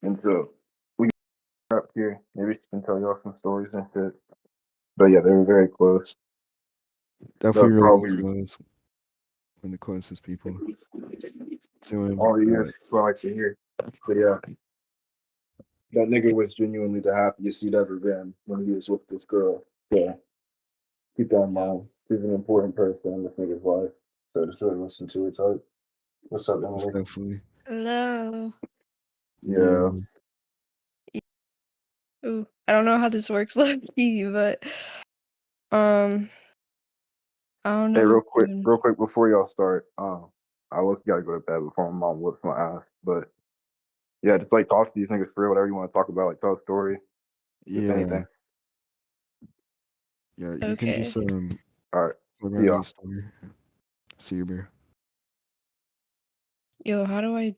And so we got up here. Maybe she can tell y'all some stories and shit. But yeah, they were very close. That Definitely was really probably close. One of the closest people to him. all the years what I like to hear. But yeah, that nigga was genuinely the happiest he'd ever been when he was with this girl. So keep that in mind. She's an important person in this nigga's life. So just really listen to it. So, what's up, Most Emily? definitely. Hello. Yeah. Yeah. Ooh, I don't know how this works, lucky, but um, I don't Hey, know what to do. real quick before y'all start, I look gotta go to bed before my mom whoops my ass. But yeah, just like talk to these niggas for real, whatever you want to talk about, like tell a story, just Yeah. anything. Yeah. You can Okay. just All right. talk See about y'all. any story. See you, bear. Yo, how do I?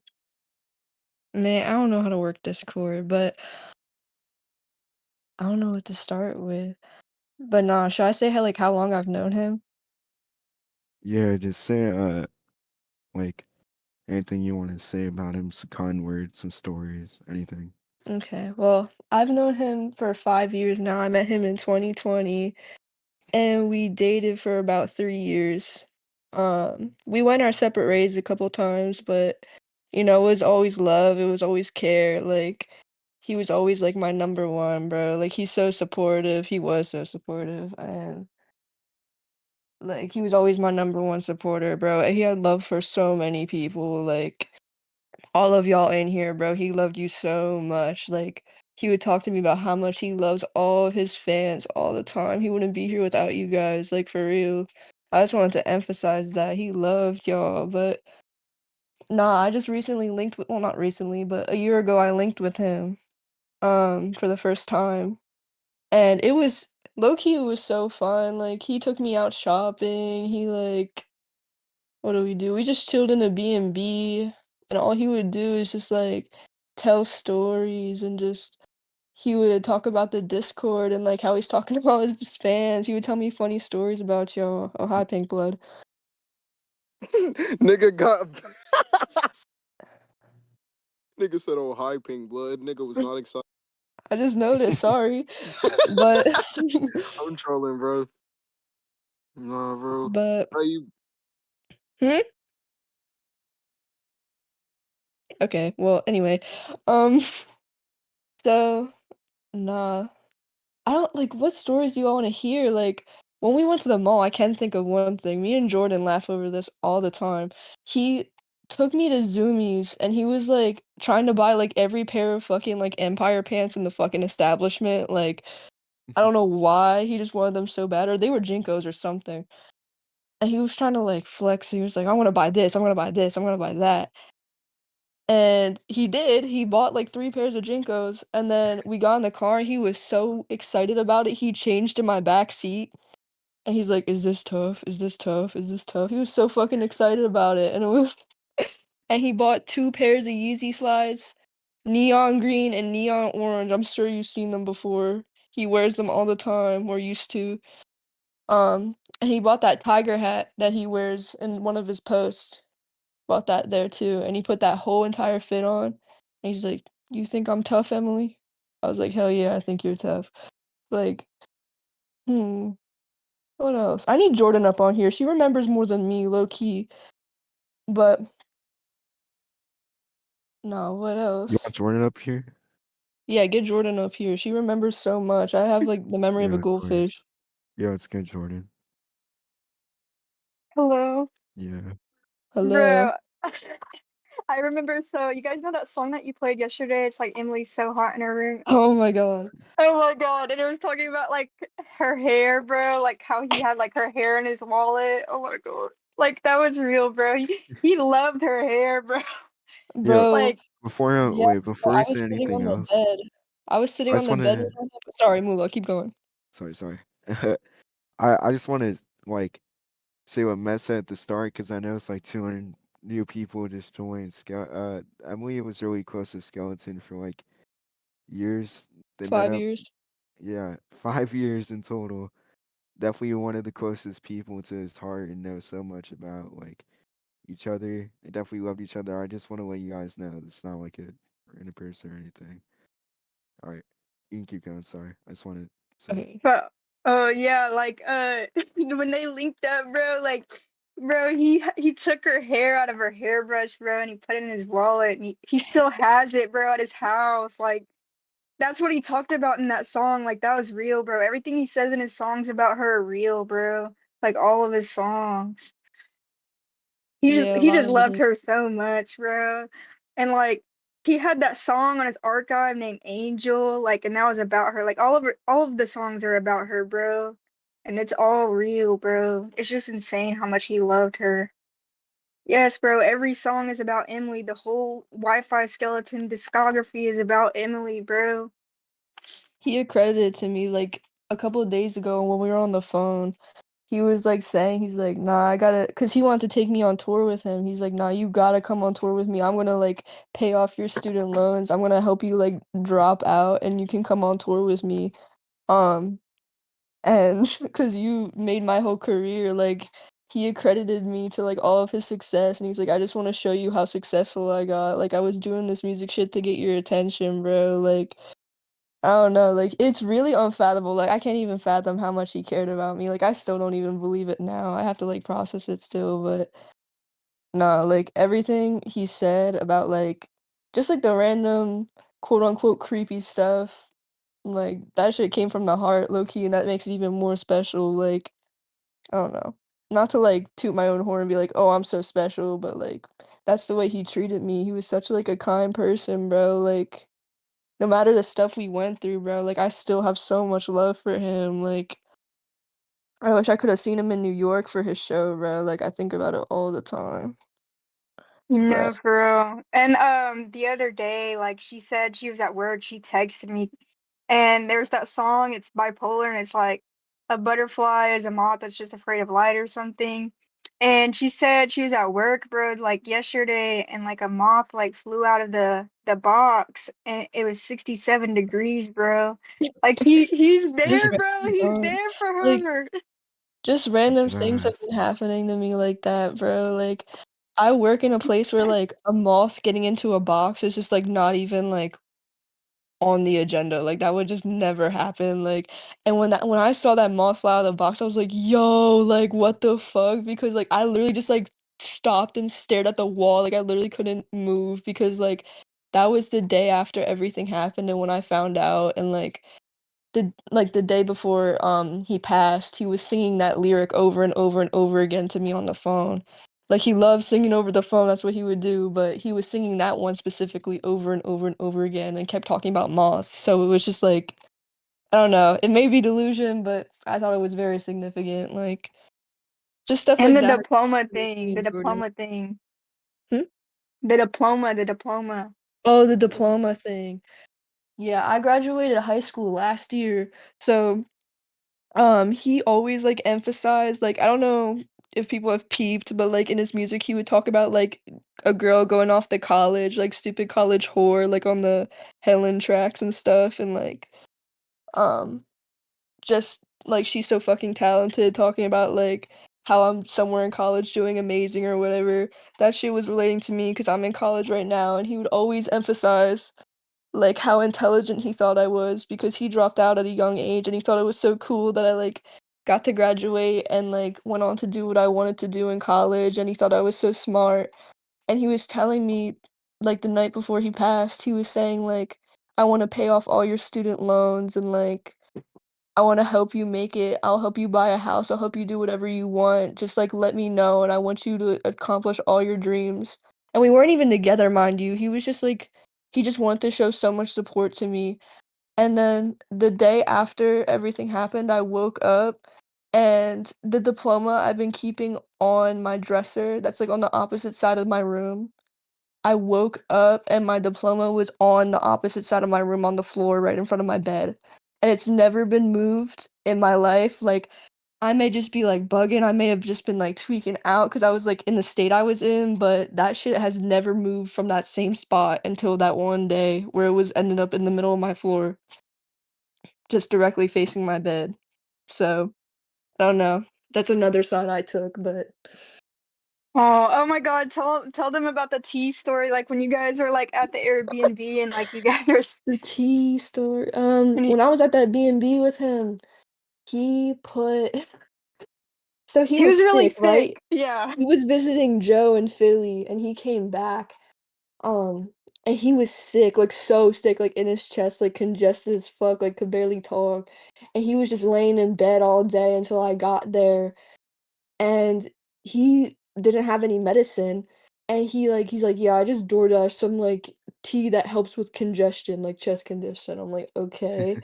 Man, I don't know how to work Discord, but I don't know what to start with. But nah, should I say how long I've known him? Yeah, just say like anything you want to say about him, some kind words, some stories, anything. Okay, well, I've known him for 5 years now. I met him in 2020, and we dated for about 3 years. We went our separate ways a couple times, but it was always love. It was always care. Like he was always like my number one, bro. Like he's so supportive. He was so supportive, and like he was always my number one supporter, bro. And he had love for so many people. Like all of y'all in here, bro. He loved you so much. Like he would talk to me about how much he loves all of his fans all the time. He wouldn't be here without you guys, like for real. I just wanted to emphasize that he loved y'all, but nah, I just recently linked with, well, not recently, but a year ago I linked with him for the first time. And it was low key, it was so fun. Like he took me out shopping. He like what do we do? We just chilled in a B&B, and all he would do is just, like, tell stories and just he would talk about the Discord and, like, how he's talking to all his fans. He would tell me funny stories about y'all. Oh, hi, Pink Blood. Nigga got nigga said, "Oh hi, pink blood." Nigga was not excited. I just noticed, sorry. But I'm trolling, bro. Nah, bro. but How you? hmm? Okay, well, anyway, um, so, nah. I don't like what stories do you all want to hear? Like when we went to the mall, I can think of one thing. Me and Jordan laugh over this all the time. He took me to Zoomies and he was like trying to buy like every pair of fucking like Empire pants in the fucking establishment. Like I don't know why he just wanted them so bad, or they were Jinkos or something. And he was trying to like flex. He was like, I want to buy this, I'm gonna buy this, I'm gonna buy that. And he did, he bought, like, 3 pairs of Jinkos, and then we got in the car, he was so excited about it, he changed in my back seat, and he's like, "Is this tough? Is this tough? Is this tough?" He was so fucking excited about it, and it was and he bought 2 pairs of Yeezy slides, neon green and neon orange, I'm sure you've seen them before. He wears them all the time, or used to. And he bought that tiger hat that he wears in one of his posts. Bought that there too, and he put that whole entire fit on, and he's like, "You think I'm tough, Emily?" I was like, "Hell yeah, I think you're tough." Like, hmm, what else? I need Jordan up on here. She remembers more than me, low key. But no, what You else? want Jordan up here? Yeah, get Jordan up here. She remembers so much. I have like the memory of Yeah, a of course. goldfish. Yeah, it's good, Jordan. Hello. Yeah. Hello. Bro, I remember, so you guys know that song that you played yesterday? It's like Emily's so hot in her room. Oh my god. Oh my God. And it was talking about like her hair, bro, like how he had like her hair in his wallet. Oh my God. Like that was real, bro. He loved her hair, bro. Yeah. Bro, Like, yeah, bro, Before I you was say sitting anything on the else, bed. I was I sitting on just the want bed when to. that happened. Sorry, Mula, keep going. Sorry. I just want to like say what Matt said at the start because I know it's like 200 new people just joined. Emily was really close to Skeleton for like years. They met 5 up, years. yeah, 5 years in total. Definitely one of the closest people to his heart and know so much about like each other. They definitely loved each other. I just want to let you guys know it's not like it. in a person or anything. All right, you can keep going. Sorry, I just wanted to say. Okay. But oh yeah, like when they linked up, bro, like bro, he took her hair out of her hairbrush, bro, and he put it in his wallet, and he still has it, bro, at his house. Like that's what he talked about in that song. Like that was real, bro. Everything he says in his songs about her are real, bro. Like all of his songs. Yeah, a He lot just of it loved is. her so much, bro. And like he had that song on his archive named Angel, like, and that was about her. Like all of the songs are about her, bro. And it's all real, bro. It's just insane how much he loved her. Yes, bro. Every song is about Emily. The whole Wi-Fi Skeleton discography is about Emily, bro. He accredited to me like a couple of days ago when we were on the phone. He was like saying, he's like, nah, I gotta, cause he wanted to take me on tour with him. He's like, nah, you gotta come on tour with me. I'm gonna like pay off your student loans. I'm gonna help you like drop out and you can come on tour with me. Um, and cause you made my whole career, like he accredited me to like all of his success. And he's like, I just want to show you how successful I got. Like I was doing this music shit to get your attention, bro. Like I don't know, like, it's really unfathomable, like, I can't even fathom how much he cared about me, like, I still don't even believe it now, I have to, like, process it still, but no, like, everything he said about, like, just, like, the random, quote, unquote, "creepy stuff," like, that shit came from the heart, low key, and that makes it even more special, like, I don't know. Not to, like, toot my own horn and be like, "Oh, I'm so special," but, like, that's the way he treated me, he was such, like, a kind person, bro, like no matter the stuff we went through, bro, like, I still have so much love for him, like, I wish I coulda seen him in New York for his show, bro, like, I think about it all the time, No, but for real. And the other day, like she said she was at work, she texted me and there's that song, it's bipolar and it's like a butterfly is a moth that's just afraid of light or something. And she said she was at work, bro, like yesterday and like a moth like flew out of the box and it was 67 degrees, bro. Like he's just there, bro. He's there for like, her. just random things have Nice. been happening to me like that, bro, like, I work in a place where, like, a moth getting into a box is just, like, not even, like, on the agenda, like, that would just never happen, like and when I saw that moth fly out of the box, I was like, "Yo, like, what the fuck?" Because, like, I literally just, like, stopped and stared at the wall, like, I literally couldn't move because, like, that was the day after everything happened and when I found out and, the day before, he passed, he was singing that lyric over and over and over again to me on the phone. Like, he loved singing over the phone, that's what he would do, but he was singing that one specifically over and over and over again and kept talking about moths, so it was just like I don't know, it may be delusion, but I thought it was very significant, like, just stuff And like the that has diploma really thing, the important. diploma thing. Hmm? The diploma. Oh, the diploma thing. Yeah, I graduated high school last year, so he always, like, emphasized, like I don't know if people have peeped, but, like, in his music, he would talk about, like, a girl going off to college, like, stupid college whore, like, on the Helen tracks and stuff, and, like, um, just, like, she's so fucking talented, talking about, like, how I'm somewhere in college doing amazing or whatever. That shit was relating to me because 'cause I'm in college right now, and he would always emphasize like, how intelligent he thought I was because he dropped out at a young age, and he thought it was so cool that I, like, got to graduate and, like, went on to do what I wanted to do in college, and he thought I was so smart, and he was telling me, like, the night before he passed, he was saying, like, "I wanna pay off all your student loans and, like, I wanna help you make it. I'll help you buy a house. I'll help you do whatever you want. Just, like, let me know, and I want you to accomplish all your dreams." And we weren't even together, mind you. He was just, like he just wanted to show so much support to me. And then the day after everything happened, I woke up, and the diploma I've been keeping on my dresser that's, like, on the opposite side of my room, I woke up and my diploma was on the opposite side of my room on the floor right in front of my bed, and it's never been moved in my life, like, I may just be, like, bugging, I may have just been, like, tweaking out because I was, like, in the state I was in, but that shit has never moved from that same spot until that one day where it was ended up in the middle of my floor, just directly facing my bed. So, I don't know. That's another side I took, but Oh my God! Tell them about the tea story. Like when you guys are like at the Airbnb and like you guys are. The tea story. And When I was at that B&B with him, he put so he he was was really sick, right? sick. Yeah. He was visiting Joe in Philly and he came back. Um, and he was sick, like so sick, like in his chest, like congested as fuck, like could barely talk. And he was just laying in bed all day until I got there. And he didn't have any medicine. And he's like, yeah, I just DoorDash some like tea that helps with congestion, like chest congestion. I'm like, okay.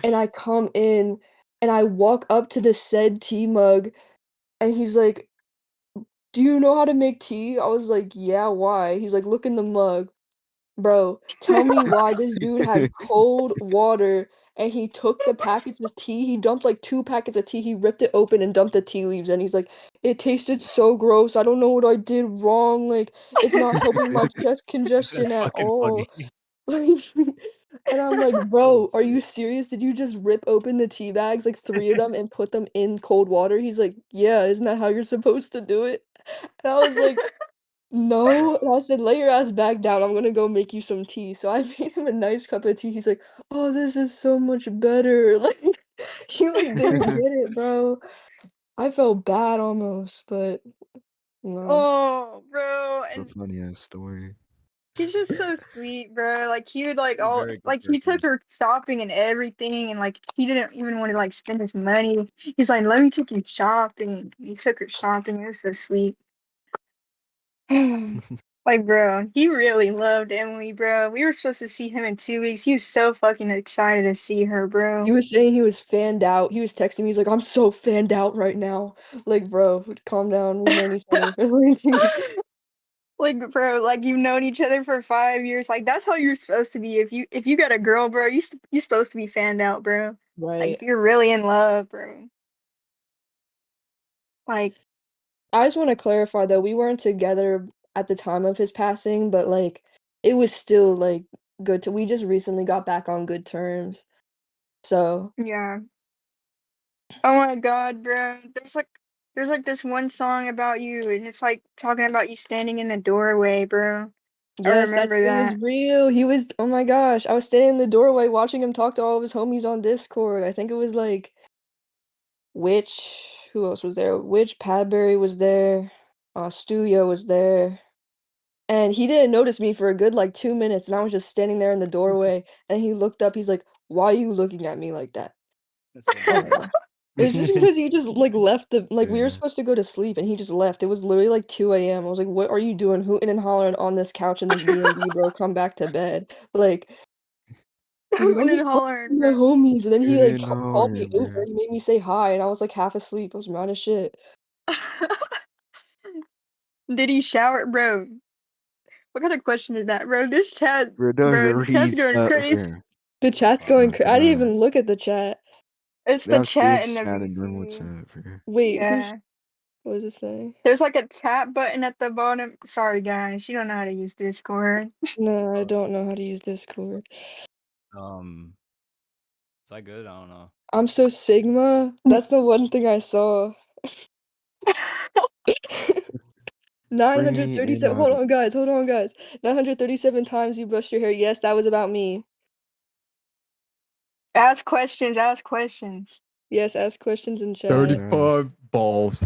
And I come in and I walk up to the said tea mug and he's like, do you know how to make tea? I was like, yeah, why? He's like, look in the mug. Bro, tell me why this dude had cold water and he took the packets of tea. He dumped like 2 packets of tea. He ripped it open and dumped the tea leaves and he's like, it tasted so gross. I don't know what I did wrong. Like, it's not helping my chest congestion That's at fucking all. funny. Like, and I'm like, bro, are you serious? Did you just rip open the tea bags, like 3 of them, and put them in cold water? He's like, yeah, isn't that how you're supposed to do it? And I was like, no. And I said, lay your ass back down. I'm gonna go make you some tea. So I made him a nice cup of tea. He's like, oh, this is so much better. Like, he like didn't get it, bro. I felt bad almost, but no. Oh, bro, It's a and funny ass story. he's just so sweet, bro. Like he would like He's a all very good like he took person. her shopping and everything, and like he didn't even want to like spend his money. He's like, "Let me take you shopping." He took her shopping. It was so sweet. Like, bro, he really loved Emily, bro. We were supposed to see him in 2 weeks. He was so fucking excited to see her, bro. He was saying he was fanned out. He was texting me. He's like, I'm so fanned out right now. Like, bro, calm down. We've known each other. Like, bro, like you've known each other for 5 years. Like that's how you're supposed to be. If you got a girl, bro, you're supposed to be fanned out, bro. Like Right. if you're really in love, bro. Like, I just want to clarify though, we weren't together at the time of his passing, but like it was still like good to we just recently got back on good terms. So, yeah. Oh my God, bro. There's like this one song about you, and it's like talking about you standing in the doorway, bro. I yes, that remember shit was that. real. He was, oh my gosh, I was standing in the doorway watching him talk to all of his homies on Discord. I think it was like who else was there? Padbury was there. Stuyo was there. And he didn't notice me for a good like 2 minutes, and I was just standing there in the doorway. And he looked up. He's like, "Why are you looking at me like that?" That's Oh my hilarious. gosh. It was just because he just like left we were Yeah. supposed to go to sleep, and he just left. It was literally like 2 a.m. I was like, "What are you doing, hooting and hollering on this couch in this B&B, bro? Come back to bed." Like he's like, "I'm Hooting and just talking hollering, to my bro. homies," and then he like Shooting called me hard, over. bro. He made me say hi, and I was like half asleep. I was mad as shit. Did he shower, bro? What kind of question is that, bro? Bro, don't even The chat's read going stuff, crazy. bro. The chat's going Wow. crazy. I didn't Bro. even look at the chat. It's the chat in Downstairs the chat and normal VC. chat, bro. Wait, Yeah. what does it say? There's like a chat button at the bottom. Sorry, guys, you don't know how to use Discord. No, I Uh, don't know how to use Discord. is that good? I don't know. I'm so Sigma. That's the one thing I saw. Bring me in 937. on it. Hold on, guys. 937 times you brushed your hair. Yes, that was about me. Ask questions. Ask questions. Yes, ask questions in chat. 35 balls.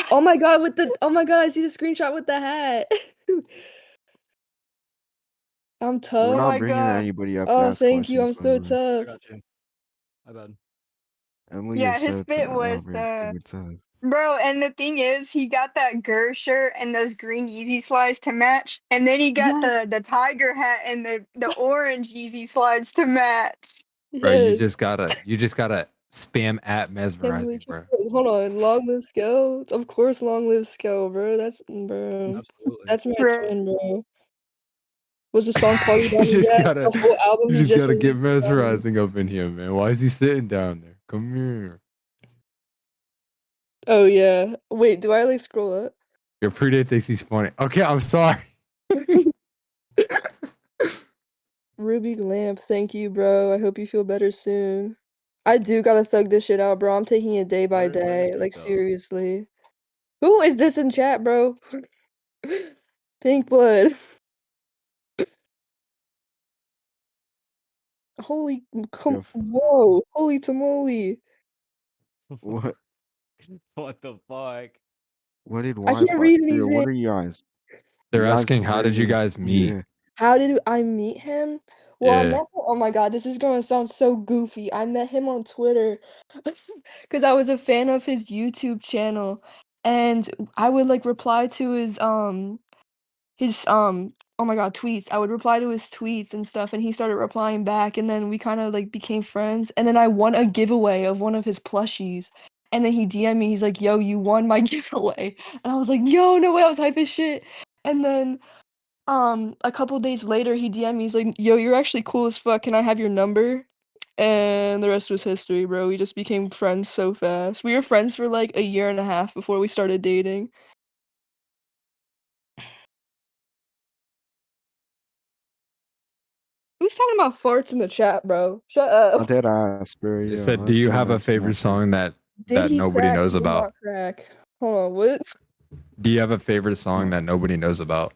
Oh my god, oh my god, I see the screenshot with the hat. I'm We're tough. Oh not my bringing God. anybody up to Oh, ask thank you. questions, I'm by the so way. I tough. got you. My bad. Emily, you're Yeah, his so tough. fit Oh, was bro, the super tough. bro, and the thing is, he got that Gurr shirt and those green Yeezy slides to match, and then he got Yes, the tiger hat and the orange Yeezy slides to match. Bro, yes. you just gotta spam at Can't believe mesmerizing, bro. hold on. Long live Sco. Of course, long live Sco, bro. Bro. Absolutely. That's my Bro. twin, bro. Was the song Party Down? Yes, the whole album you he just just gotta get released. mesmerizing up in here, man. Why is he sitting down there? Come here. Oh yeah. Wait, do I like scroll up? Your predate thinks he's funny. Okay, I'm sorry. Ruby Lamp, thank you, bro. I hope you feel better soon. I do gotta thug this shit out, bro. I'm taking it day by Where's day. Duke Like though? seriously. Who is this in chat, bro? Pink blood. Holy, Yo, whoa, holy tamale. what? What the fuck? What did I can't Wi-Fi? read Yo, what anything. are you guys? They're You guys asking, how did you crazy. guys meet? Yeah. How did I meet him? Well, I Yeah. met him. Oh my God, this is gonna sound so goofy. I met him on Twitter because I was a fan of his YouTube channel, and I would like reply to his oh my God, tweets. I would reply to his tweets and stuff, and he started replying back, and then we kind of like became friends. And then I won a giveaway of one of his plushies. And then he DM'd me, he's like, yo, you won my giveaway. And I was like, yo, no way, I was hype as shit. And then a couple days later he DM'd me, he's like, yo, you're actually cool as fuck. Can I have your number? And the rest was history, bro. We just became friends so fast. We were friends for like a year and a half before we started dating. Who's talking about farts in the chat, bro? Shut I'm up. dead ass, bro. They Yeah, said, I do was you dead have a ass favorite not saying. song that Did he nobody crack? knows He did about? not crack. Hold on, what? Do you have a favorite song that nobody knows about?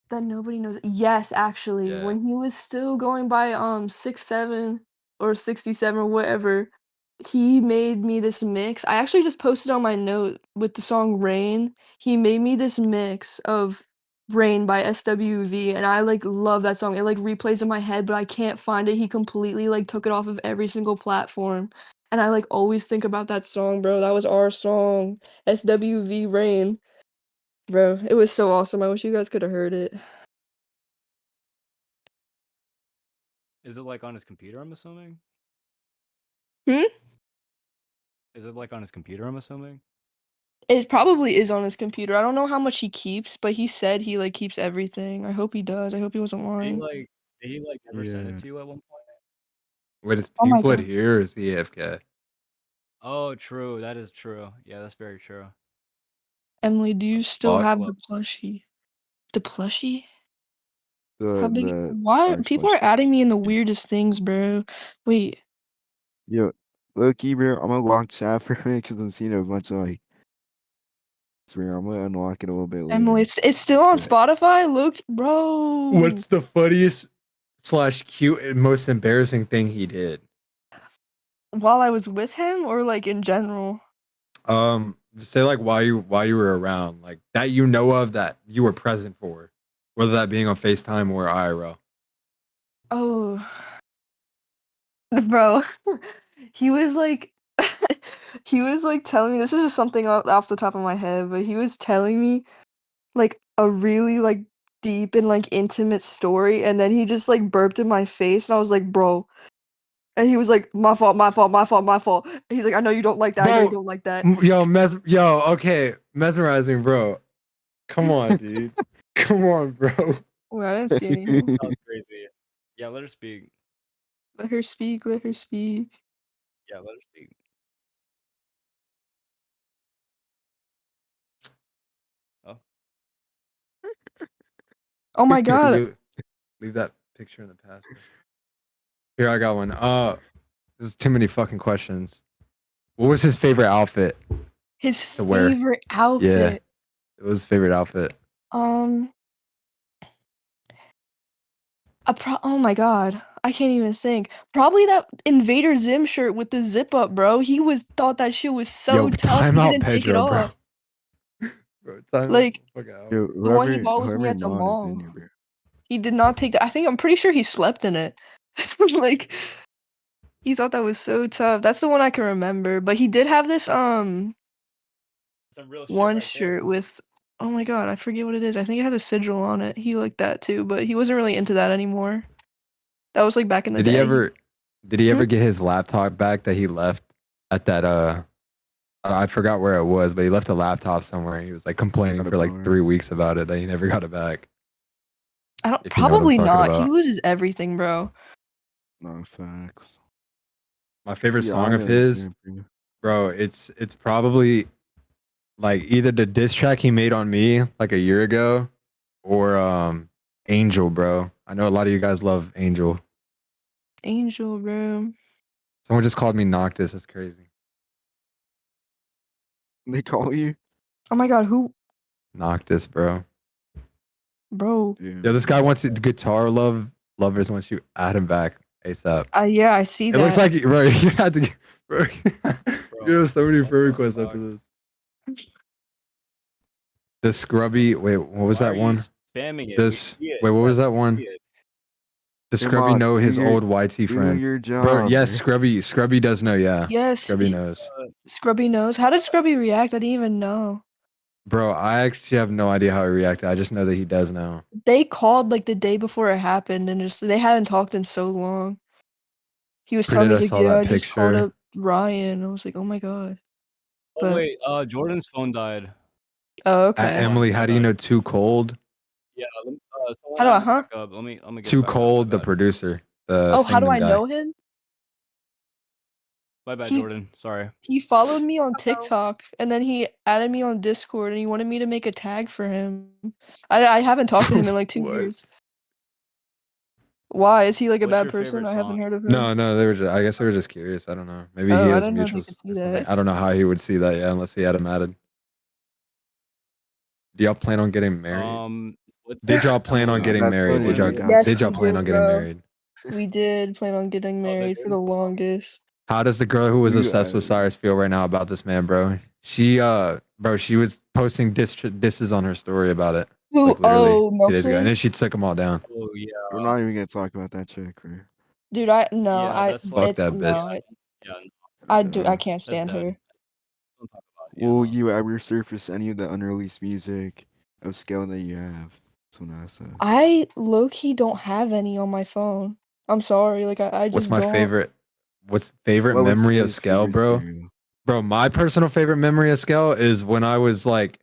That nobody knows. Yes, actually, Yeah. when he was still going by 67 or 67 or whatever, he made me this mix. I actually just posted on my note with the song Rain. He made me this mix of Rain by SWV, and I like love that song. It like replays in my head, but I can't find it. He completely like took it off of every single platform. And I like always think about that song, bro. That was our song. SWV Rain. Bro, it was so awesome. I wish you guys could have heard it. Is it like on his computer? I'm assuming. Hmm? Is it like on his computer? I'm assuming. It probably is on his computer. I don't know how much he keeps, but he said he like keeps everything. I hope he does. I hope he wasn't Did he lying. like? Did he like never send it Yeah. to you at one point? Wait, is Oh my Pink Blood God. here or is he AFK? Oh, true. That is true. Yeah, that's very true. Emily, do you still Fuck. have the plushie? The plushie? How The big? the Why ice people are question. adding me in the weirdest things, bro? Wait, Yo, look, bro. I'm gonna lock chat for a minute because I'm seeing a bunch of like. Swear, I'm gonna unlock it a little bit later. Emily, it's still on Yeah. Spotify. Look, bro. What's the funniest / cute and most embarrassing thing he did? While I was with him, or like in general? Say like while you were around, like that you know of that you were present for, whether that being on FaceTime or IRL. Oh, bro. He was like he was like telling me, this is just something off the top of my head, but he was telling me like a really like deep and like intimate story, and then he just like burped in my face, and I was like, bro. And he was like, my fault, my fault, my fault, my fault. And he's like, I know you don't like that. I know you Bro, don't like that. okay, mesmerizing, bro. Come on, dude. Come on, bro. Wait, I didn't see anything. That was crazy. Yeah, let her speak. Let her speak, let her speak. Yeah, let her speak. Oh, Oh my God. Leave that picture in the past. Bro. Here, I got one. There's too many fucking questions. What was his favorite outfit His to wear? favorite outfit. It was his favorite outfit. Oh my God. I can't even think. Probably that Invader Zim shirt with the zip up, bro. He thought that shit was so Yo, tough. time He out, didn't take it Pedro, bro. off. Bro, time Like the fuck out. Yo, the one he whoever bought with me whoever at the non is mall. in here, bro. He did not take that. I'm pretty sure he slept in it. Like he thought that was so tough. That's the one I can remember. But he did have this some real shit one right shirt there. with, oh my God, I forget what it is. I think it had a sigil on it. He liked that too, but he wasn't really into that anymore. That was like back in the Did day. he ever get his laptop back that he left at that I forgot where it was, but he left a laptop somewhere. He was like complaining At a for like bar. 3 weeks about it that he never got it back. I don't, If you know what I'm probably talking not. He about. loses everything, bro. No facts. My favorite Yeah, song I of know what you're his, saying, bro. bro, it's probably like either the diss track he made on me like a year ago or Angel, bro. I know a lot of you guys love Angel. Angel, bro. Someone just called me Noctis. That's crazy. They call you? Oh my god, who, Noctis, bro. bro? Yeah. Yo, this guy wants it, guitar lovers want you add him back ASAP. Yeah, I see It that. looks like bro, you have to get bro. You have so many friend requests dog. after this. The scrubby wait, what was Why that are you one? spamming it? This We see it. wait, what was Yeah, that one? we see it. The Hey, scrubby Mox, know do his your- old YT Do friend. your job. Bro, yes, bro. Scrubby does know, yeah. Yes, Scrubby knows. Scrubby knows. How did Scrubby react? I didn't even know. Bro, I actually have no idea how he reacted. I just know that he does know. They called like the day before it happened, and just they hadn't talked in so long. He was telling me, Pretty, he's I like, saw "Yeah, that I just called picture. up Ryan." I was like, "Oh my god." Oh But wait, Jordan's phone died. oh, At okay. Emily, how do you know Too Cold? Yeah, someone How do I? add me Huh? back up. Let me get Too it back up. Cold, My the bad. producer, the Oh, how do Fandom I guy. know him? My bad, He- Jordan. Sorry. He followed me on TikTok, and then he added me on Discord, and he wanted me to make a tag for him. I haven't talked to him in like 2 What? years. Why? Is he like a What's bad your person? favorite I haven't song? heard of him. No, they were just, I guess they were just curious. I don't know. Maybe Oh, he I has didn't know he mutuals could see or something. that. I don't know how he would see that, yeah, unless he had him added. Do y'all plan on getting married? What Did y'all plan on Yeah, getting that's married? funny, Did y'all, I got Yes, did y'all we plan did, on getting bro. married? We did plan on getting married for the longest. How does the girl who was We, obsessed with Cyrus feel right now about this man, bro? She she was posting disses on her story about it. Who? Like literally Oh, 2 days ago. And Melson? then she took them all down. Oh yeah. We're not even gonna talk about that chick, bro. Dude, Yeah, that's Fuck like that bitch. no, yeah. I Uh, can't That's stand dead. her. Don't talk about it. Will Yeah, you ever surface any of the unreleased music of scale that you have? That's what I said. I low-key don't have any on my phone. I'm sorry, like I What's just my don't. favorite? What's favorite What was memory of his Scale, favorite bro? cereal? Bro, my personal favorite memory of Scale is when I was like,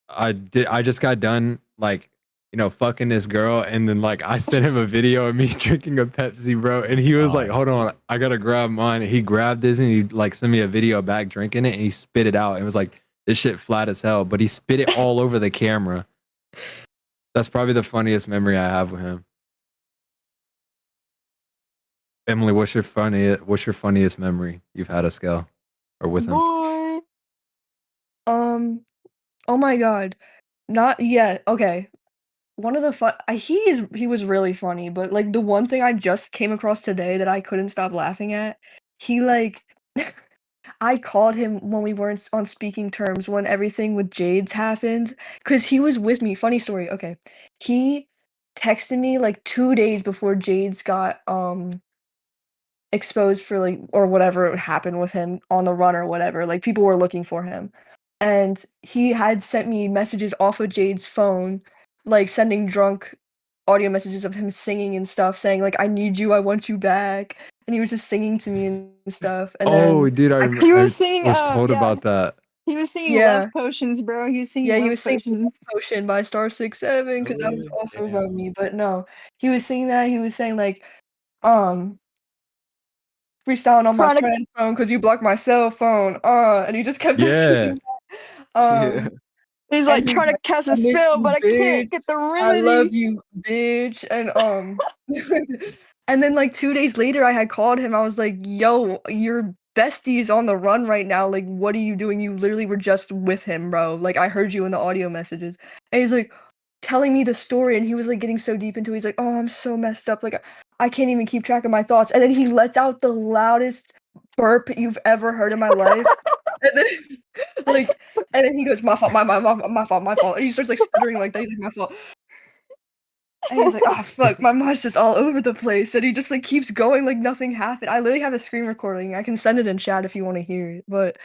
I just got done like, fucking this girl, and then like I sent him a video of me drinking a Pepsi, bro, and he was Oh, like, "Hold on, I gotta grab mine." He grabbed this and he like sent me a video back drinking it, and he spit it out. It was like this shit flat as hell, but he spit it all over the camera. That's probably the funniest memory I have with him. Emily, what's your funniest memory you've had of Scale or with him? Boy. Oh my god. Not yet. Okay. One of the he was really funny, but like the one thing I just came across today that I couldn't stop laughing at, he like I called him when we weren't on speaking terms when everything with Jade's happened cuz he was with me. Funny story. Okay. He texted me like 2 days before Jade's got exposed for like or whatever happened with him on the run or whatever. Like people were looking for him. And he had sent me messages off of Jade's phone, like sending drunk audio messages of him singing and stuff, saying like, "I need you, I want you back." And he was just singing to me and stuff. And Oh, then dude, I He I was singing, was told yeah, about that. he was singing yeah, Love Potions, bro. He was singing yeah, he Love was singing Love Potions. Potion by Star 67 because that was really? also Damn. about me. But no, he was singing that. He was saying like, um, freestyling on my Trying to friend's phone because you blocked my cell phone. And he just kept on Yeah. singing that. Yeah. He's And like he's trying to like, cast "I a miss spell, you, but I bitch. can't get the I love remedy. you, bitch." And and then like 2 days later, I had called him. I was like, "Yo, your bestie is on the run right now. Like, what are you doing? You literally were just with him, bro. Like, I heard you in the audio messages." And he's like telling me the story, and he was like getting so deep into it. He's like, "Oh, I'm so messed up. Like, I can't even keep track of my thoughts." And then he lets out the loudest burp you've ever heard in my life. And then like and then he goes, "My fault, my fault, my fault." And he starts like stuttering like that. He's like, "My fault." And he's like, "Oh fuck, my mind's just all over the place." And he just like keeps going like nothing happened. I literally have a screen recording. I can send it in chat if you want to hear it. But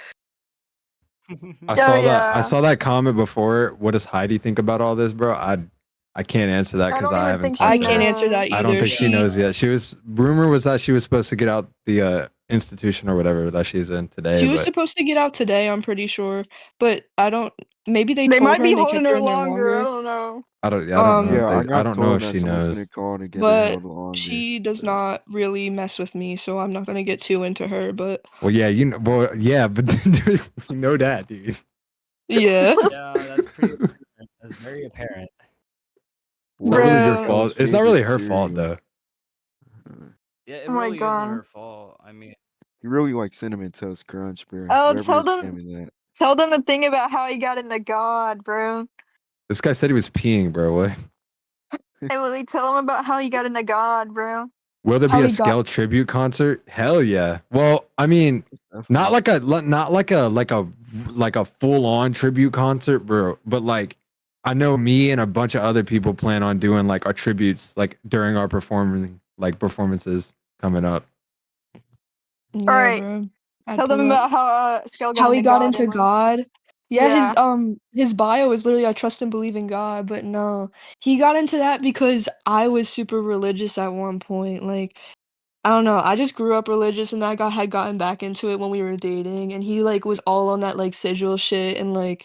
I Oh saw that. I yeah. saw that comment before. What does Heidi think about all this, bro? I can't answer that I because don't I even haven't think she I talked to can't her. answer that knows. I don't either. think she knows yet. Rumor was that she was supposed to get out the institution or whatever that she's in today. She was But supposed to get out today, I'm pretty sure. But I don't maybe they They told might her be and they holding kept her her in there longer. I longer. don't know. I don't know. Yeah, I I got don't know told if that she someone's knows. gonna call to get her But held longer. she does but- not really mess with me, so I'm not gonna get too into her. But Well, yeah, but we know that, dude. yeah. Yeah, that's pretty apparent. That's very apparent. It's not really your Bruh. fault. It's not really her fault though. Yeah, it Oh my really isn't God. her fault. I mean, You really like Cinnamon Toast Crunch, bro. Oh, Whoever tell is them. spamming that. Tell them the thing about how he got into God, bro. This guy said he was peeing, bro. What? Emily, tell them about how he got into God, bro. Will there How be a he got- Skell tribute concert? Hell yeah. Well, I mean, not like a full on tribute concert, bro. But like, I know me and a bunch of other people plan on doing like our tributes like during our performances coming up. Yeah, Alright, bro. I'd Tell them pull up. about how Skell got How into he got God, into Emily. God. Yeah, Yeah. his bio is literally I trust and believe in God, but no. He got into that because I was super religious at one point. Like, I don't know. I just grew up religious and had gotten back into it when we were dating, and he like was all on that like sigil shit, and like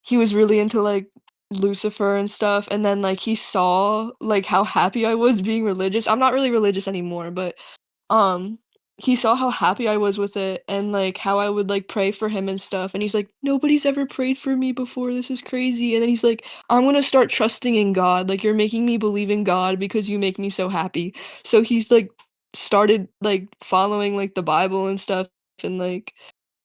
he was really into like Lucifer and stuff, and then like he saw like how happy I was being religious. I'm not really religious anymore, but um he saw how happy I was with it and like how I would like pray for him and stuff, and he's like, nobody's ever prayed for me before, this is crazy. And then he's like, I'm gonna start trusting in God, like you're making me believe in God because you make me so happy. So he's like started like following like the Bible and stuff, and like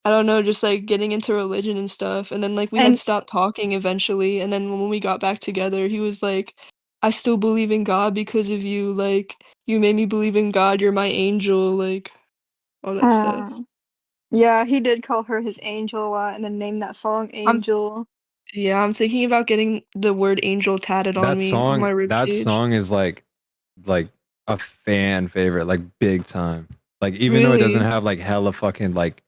I don't know, just like getting into religion and stuff. And then like we had And stopped talking eventually, and then when we got back together, he was like, I still believe in God because of you, like you made me believe in God, you're my angel, like all that stuff. yeah, he did call her his angel a lot and then named that song Angel. Yeah, I'm thinking about getting the word angel tatted on me on my That ribcage. song is like a fan favorite, like big time. Like even though it doesn't Really? have like hella fucking like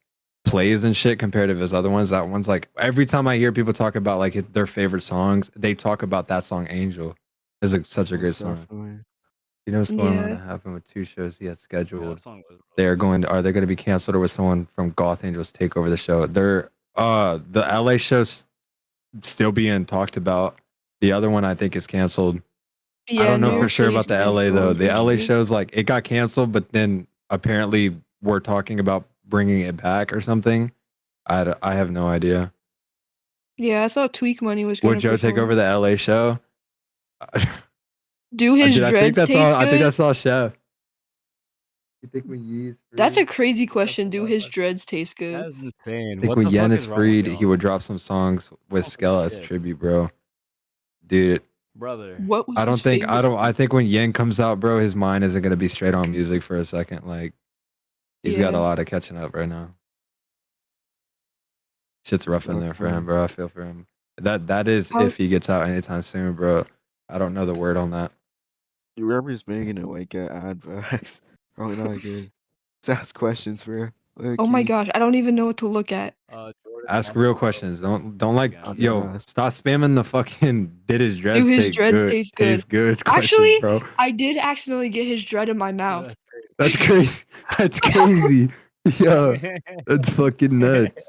plays and shit compared to his other ones, that one's like every time I hear people talk about like their favorite songs, they talk about that song Angel. It's like such a great Most song. definitely. You know what's going on Yeah. to happen with 2 shows he has Yeah, scheduled. that song was Are they going to be canceled or will someone from Goth Angels take over the show? They're the LA show's still being talked about. The other one I think is canceled. I Yeah, don't know New for York sure City's about the LA though. canceled. The LA maybe. show's like it got canceled, but then apparently we're talking about bringing it back or something. I have no idea. Yeah, I thought Tweak Money was Would gonna Joe take over perform. the LA show? Do his Dude, I think dreads that's taste all. I think good? that's all Chef. You think when Yee's That's a free? crazy question. Do his dreads taste good? That is insane. I think What when the Yen fuck is is wrong with freed, he y'all? would drop some songs with Holy Skell as shit. tribute, bro. Dude, Brother. What was I his don't think favorite I song? think when Yen comes out, bro, his mind isn't gonna be straight on music for a second. Like he's got a Yeah. lot of catching up right now. Shit's rough in there for him, bro. I feel for him. That is How- if he gets out anytime soon, bro. I don't know the word on that. Whoever's making it like get advice. Probably not good. Just ask questions, bro. Oh my Low-key. gosh, I don't even know what to look at. Jordan Ask Martin, real bro. questions. Don't like Again. yo. Stop spamming the fucking did his dreads his taste dreads good? taste good. Taste good questions, Actually, bro. I did accidentally get his dread in my Yeah, mouth. That's crazy. That's crazy. Yeah, that's fucking nuts.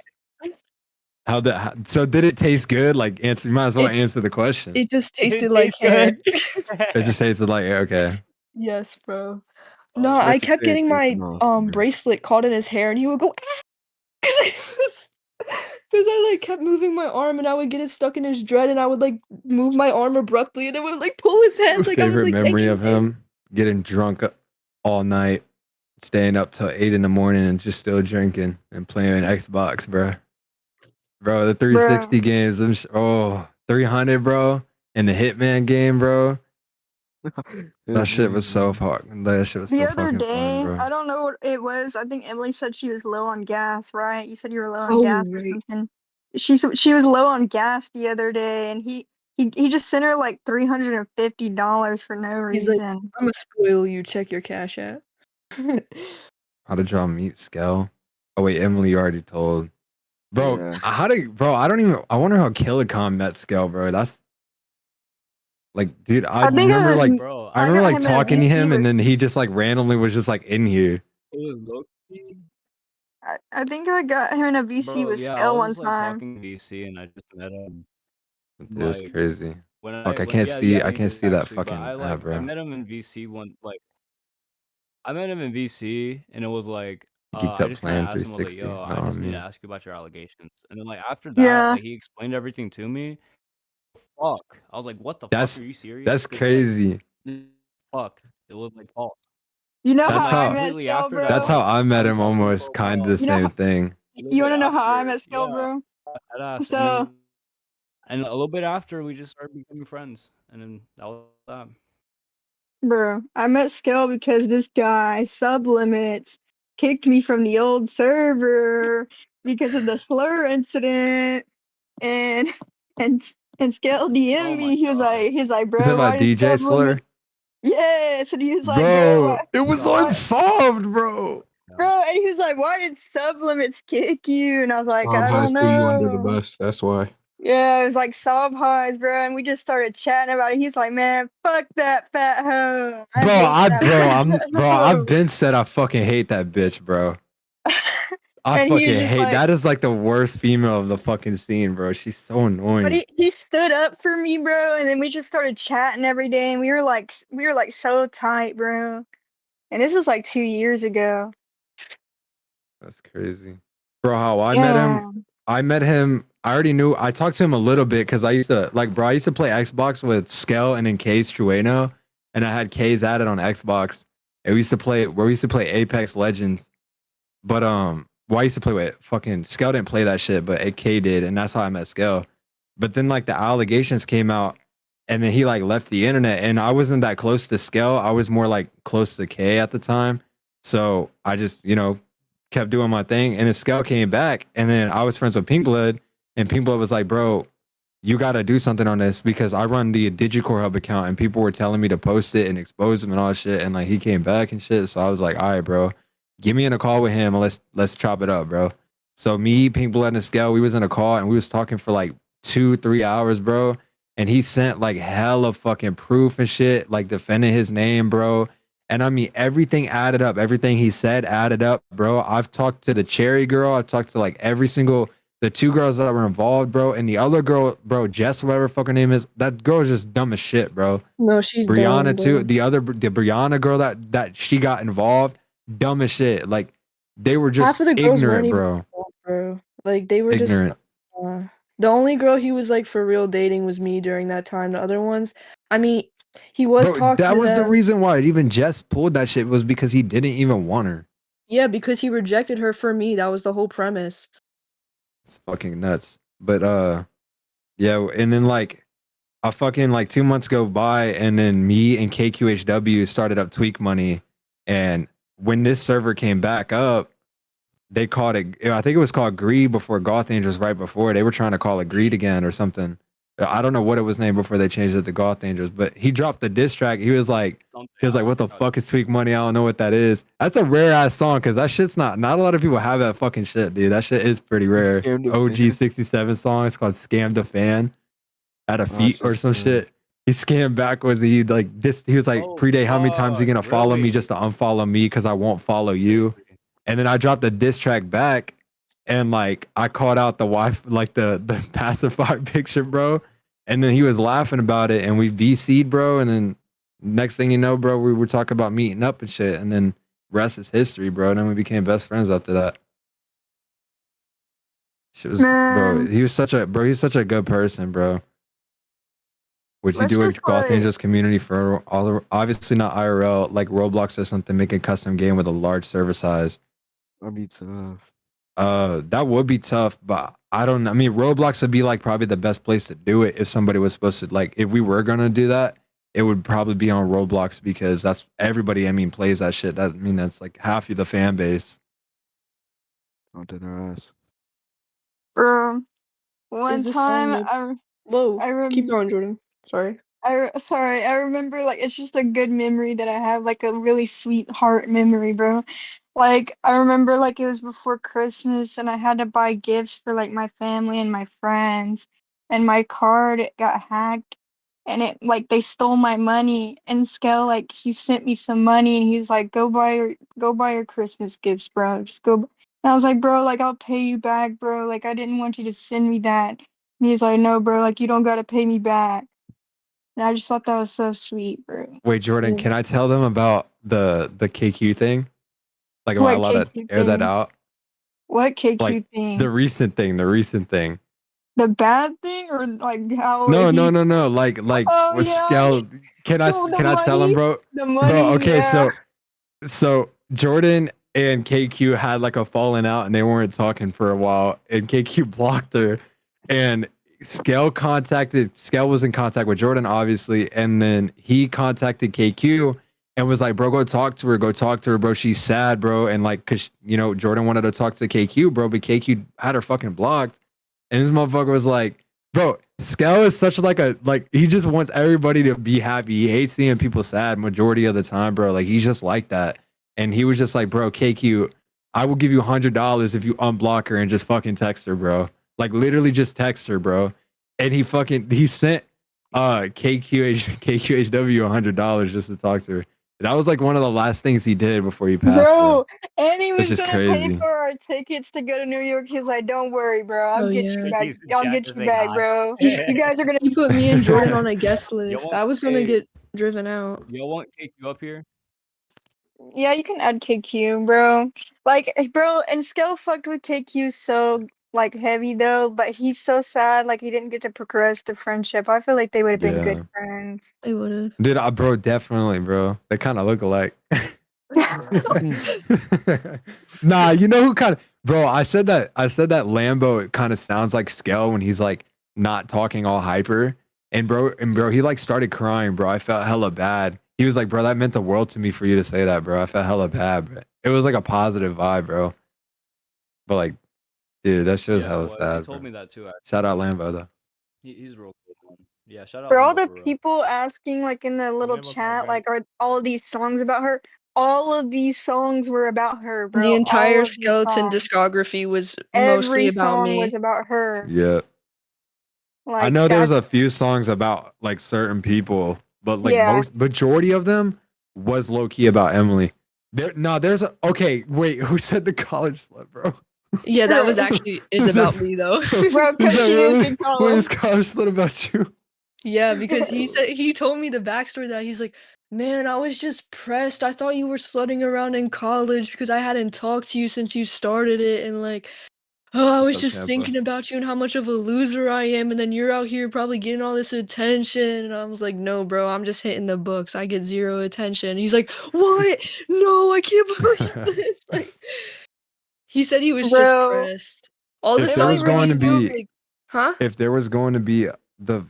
So did it taste good? Like answer. You might as well answer the question. It just tasted It like tastes hair. good. It just tasted like okay. Yes, bro. Oh, No, shit. I That's kept okay, getting taste my enough, bro. bracelet caught in his hair, and he would go because I like kept moving my arm, and I would get it stuck in his dread, and I would like move my arm abruptly, and it would like pull his head. Like I was Favorite like memory yanking of his hair. him getting drunk all night, staying up till 8 in the morning and just still drinking and playing Xbox, bro. Bro, the 360 games, 300, bro, and the Hitman game, bro. That shit was so fun. That shit was The so other fucking day, fun, bro. I don't know what it was. I think Emily said she was low on gas, right? You said you were low on Oh, gas or right. something. She was low on gas the other day, and he just sent her like $350 for no He's like, reason. I'm gonna spoil you. Check your cash app. How did y'all meet Skell? Oh wait, Emily already told. Bro, Yeah. I wonder how Killicom met Skell, bro. That's like, dude, I I think it remember was like Bro, I remember got like him in a talking to VC him with- and then he just like randomly was just like in here. it was low-key. I think I got him in a VC Bro, with yeah, I Skell was one just like time. talking to VC and I just met him. Dude, it's Like, crazy. When Fuck, I when- can't yeah, see yeah, I me can't too, see that actually, but fucking I app, bro. met him in VC I met him in VC and it was like Geeked I Up just kind of Plan asked him, I was like, 360. yo, I No, just need to me. ask you about your allegations. And then like after that, Yeah. like he explained everything to me. Fuck. I was like, what the That's fuck, are you serious? that's 'Cause, like, crazy. fuck. It was like false. You know And That's how like I how- met completely Skell, after bro? that, That's how like, I met I'm him talking to almost bro kind of the about You know same how- thing. a little You bit want to know how I after, met Skell, yeah. bro? Deadass. So, And a little bit after, we just started becoming friends, and then that was that. bro, I met Scale because this guy, Sublimits, kicked me from the old server because of the slur incident, and and and Scale DM'd Oh me. my He's like, You bro, talking why about did DJ Slur? Sublimits? Yes, and he was like, Bro, it was why, unsolved, bro. bro, and he was like, why did Sublimits kick you? And I was like, Tom I Highs don't threw you under the know. bus. That's why. Yeah, it was like sob highs, bro, and we just started chatting about it. He's like, man, fuck that fat hoe. I hate that fat I've hoe. been said I fucking hate that bitch, bro. I And he was fucking just hate like, that is like the worst female of the fucking scene, bro. She's so but annoying. he stood up for me, bro, and then we just started chatting every day, and we were like so tight, bro. And this was like 2 years ago. That's crazy. Bro, how I Yeah. met him, I already knew, I talked to him a little bit because I used to, like, bro, I used to play Xbox with Skell and then K's Trueno, and I had K's added on Xbox, and we used to play Apex Legends, but, well, I used to play with fucking, Skell didn't play that shit, but K did, and that's how I met Skell. But then, like, the allegations came out, and then he, like, left the internet, and I wasn't that close to Skell, I was more, like, close to K at the time, so I just, kept doing my thing. And then Scout came back, and then I was friends with Pink Blood, and Pink Blood was like, bro, you got to do something on this because I run the Digicore Hub account, and people were telling me to post it and expose him and all that shit. And like he came back and shit. So I was like, all right, bro, give me in a call with him and let's chop it up, bro. So me, Pink Blood, and Scout, we was in a call and we was talking for like 2-3 hours, bro. And he sent like hella fucking proof and shit, like defending his name, bro. And I mean, everything added up. Everything he said added up, bro. I've talked to the Cherry girl. I've talked to like the 2 girls that were involved, bro. And the other girl, bro, Jess, whatever the fuck her name is, that girl is just dumb as shit, bro. No, she's Brianna dumb, too. bro. The Brianna girl that she got involved, dumb as shit. Like they were just Half of the girls weren't ignorant, even bro. involved, bro. Like they were Ignorant. just the only girl he was like for real dating was me during that time. The other ones, I mean, he was Bro, talking that to was the them. reason why even Jess pulled that shit was because he didn't even want her. Yeah, because he rejected her for me. That was the whole premise. It's fucking nuts. But yeah, and then like a fucking like 2 months go by, and then me and KQHW started up Tweak Money, and when this server came back up, they called it, I think it was called Greed before Goth Angels. Right before they were trying to call it Greed again or something. I don't know what it was named before they changed it to Goth Angels, but he dropped the diss track. He was like, what the fuck is Tweak Money? I don't know what that is. That's a rare ass song because that shit's not a lot of people have that fucking shit, dude. That shit is pretty rare. Scammed a OG Fan. 67 song. It's called Scam the Fan at a Oh, feet or that's some just, shit. He scammed backwards. He like this. He was like, Oh, Predate, how many times are you gonna fuck, follow me really? just to unfollow me because I won't follow you? And then I dropped the diss track back, and like I called out the wife, like the pacifier picture, bro. And then he was laughing about it, and we VC'd, bro. And then next thing you know, bro, we were talking about meeting up and shit. And then rest is history, bro. And then we became best friends after that. Shit was, bro. Man, He's such a good person, bro. Would you let's do a just Goth like, Angels community for all? Obviously not IRL, like Roblox or something. Make a custom game with a large server size. That'd be tough. That would be tough, but I don't know. I mean, Roblox would be like probably the best place to do it if somebody was supposed to, like, if we were gonna do that, it would probably be on Roblox because that's everybody. I mean, plays that shit. That's like half of the fan base. Don't do their ass. bro, one Is this song time Whoa, I keep going, Jordan. Sorry. sorry, I remember like it's just a good memory that I have, like a really sweetheart memory, bro. Like I remember like it was before Christmas and I had to buy gifts for like my family and my friends, and my card it got hacked, and it like they stole my money, and Scale like he sent me some money and he's like go buy your Christmas gifts, bro. Just go. And I was like, bro, like I'll pay you back, bro. Like I didn't want you to send me that. And he's like, no, bro, like you don't gotta pay me back. And I just thought that was so sweet, bro. Wait, Jordan, Yeah. can I tell them about the KQ thing? Like, am I What allowed to KQ air that thing? out? What KQ Like thing? the recent thing. The bad thing, or like how No. Like Oh with yeah, Scout. Can I oh, the tell him, money, bro? the Bro, money. okay, Yeah. so Jordan and KQ had like a falling out and they weren't talking for a while and KQ blocked her and Skell was in contact with Jordan obviously and then he contacted KQ and was like, bro, go talk to her, bro, she's sad, bro, and like cause Jordan wanted to talk to KQ, bro, but KQ had her fucking blocked and this motherfucker was like, bro, Skell is such he just wants everybody to be happy. He hates seeing people sad majority of the time, bro. Like he's just like that. And he was just like, bro, KQ, I will give you $100 if you unblock her and just fucking text her, bro. Like literally just text her, bro. And he sent KQHW $100 just to talk to her. That was like one of the last things he did before he passed. Bro, and he was just gonna crazy. pay for our tickets to go to New York. He's like, "Don't worry, bro. I'll Oh, get yeah. you back. He's in I'll chat get to you say back, hi. bro. You guys are gonna." He put me and Jordan on a guest Yo, list. want- I was gonna hey, get driven out. Y'all want KQ up here? Yeah, you can add KQ, bro. Like, bro, and Skell fucked with KQ so like heavy though, but he's so sad. Like he didn't get to progress the friendship. I feel like they would have been Yeah. good friends. They would have. Dude, bro, definitely, bro. They kind of look alike. Nah, you know who kind of, bro, I said that Lambo, it kind of sounds like Skell when he's like not talking all hyper. And bro, he like started crying, bro. I felt hella bad. He was like, bro, that meant the world to me for you to say that, bro. I felt hella bad, bro. It was like a positive vibe, bro. But like, dude, that shit was hella He sad. told Bro. me that too. Actually. Shout out Lambo though. He's real cool, man. Yeah, shout out. For all Lambo the for real. people asking, like in the little Lambo's my chat, guy. like, are all these songs about her? All of these songs were about her, bro. The All entire of these Skeleton songs. discography was mostly Every about song me. was about her. Yeah. Like, I know there's that's a few songs about like certain people, but like Yeah. majority of them was low key about Emily. Okay, wait, who said the college slut, bro? Yeah, that was actually is about me though. Bro, because Is that she is really? in Wait, is college. college slut about you? Yeah, because he told me the backstory that he's like, man, I was just pressed. I thought you were slutting around in college because I hadn't talked to you since you started it, and like, oh, I was What's up, just Tampa? thinking about you and how much of a loser I am, and then you're out here probably getting all this attention. And I was like, no, bro, I'm just hitting the books. I get zero attention. And he's like, what? No, I can't believe this. Like, he said he was just Bro. pressed. All the If there was songs were going to he was be- like, huh? If there was going to be the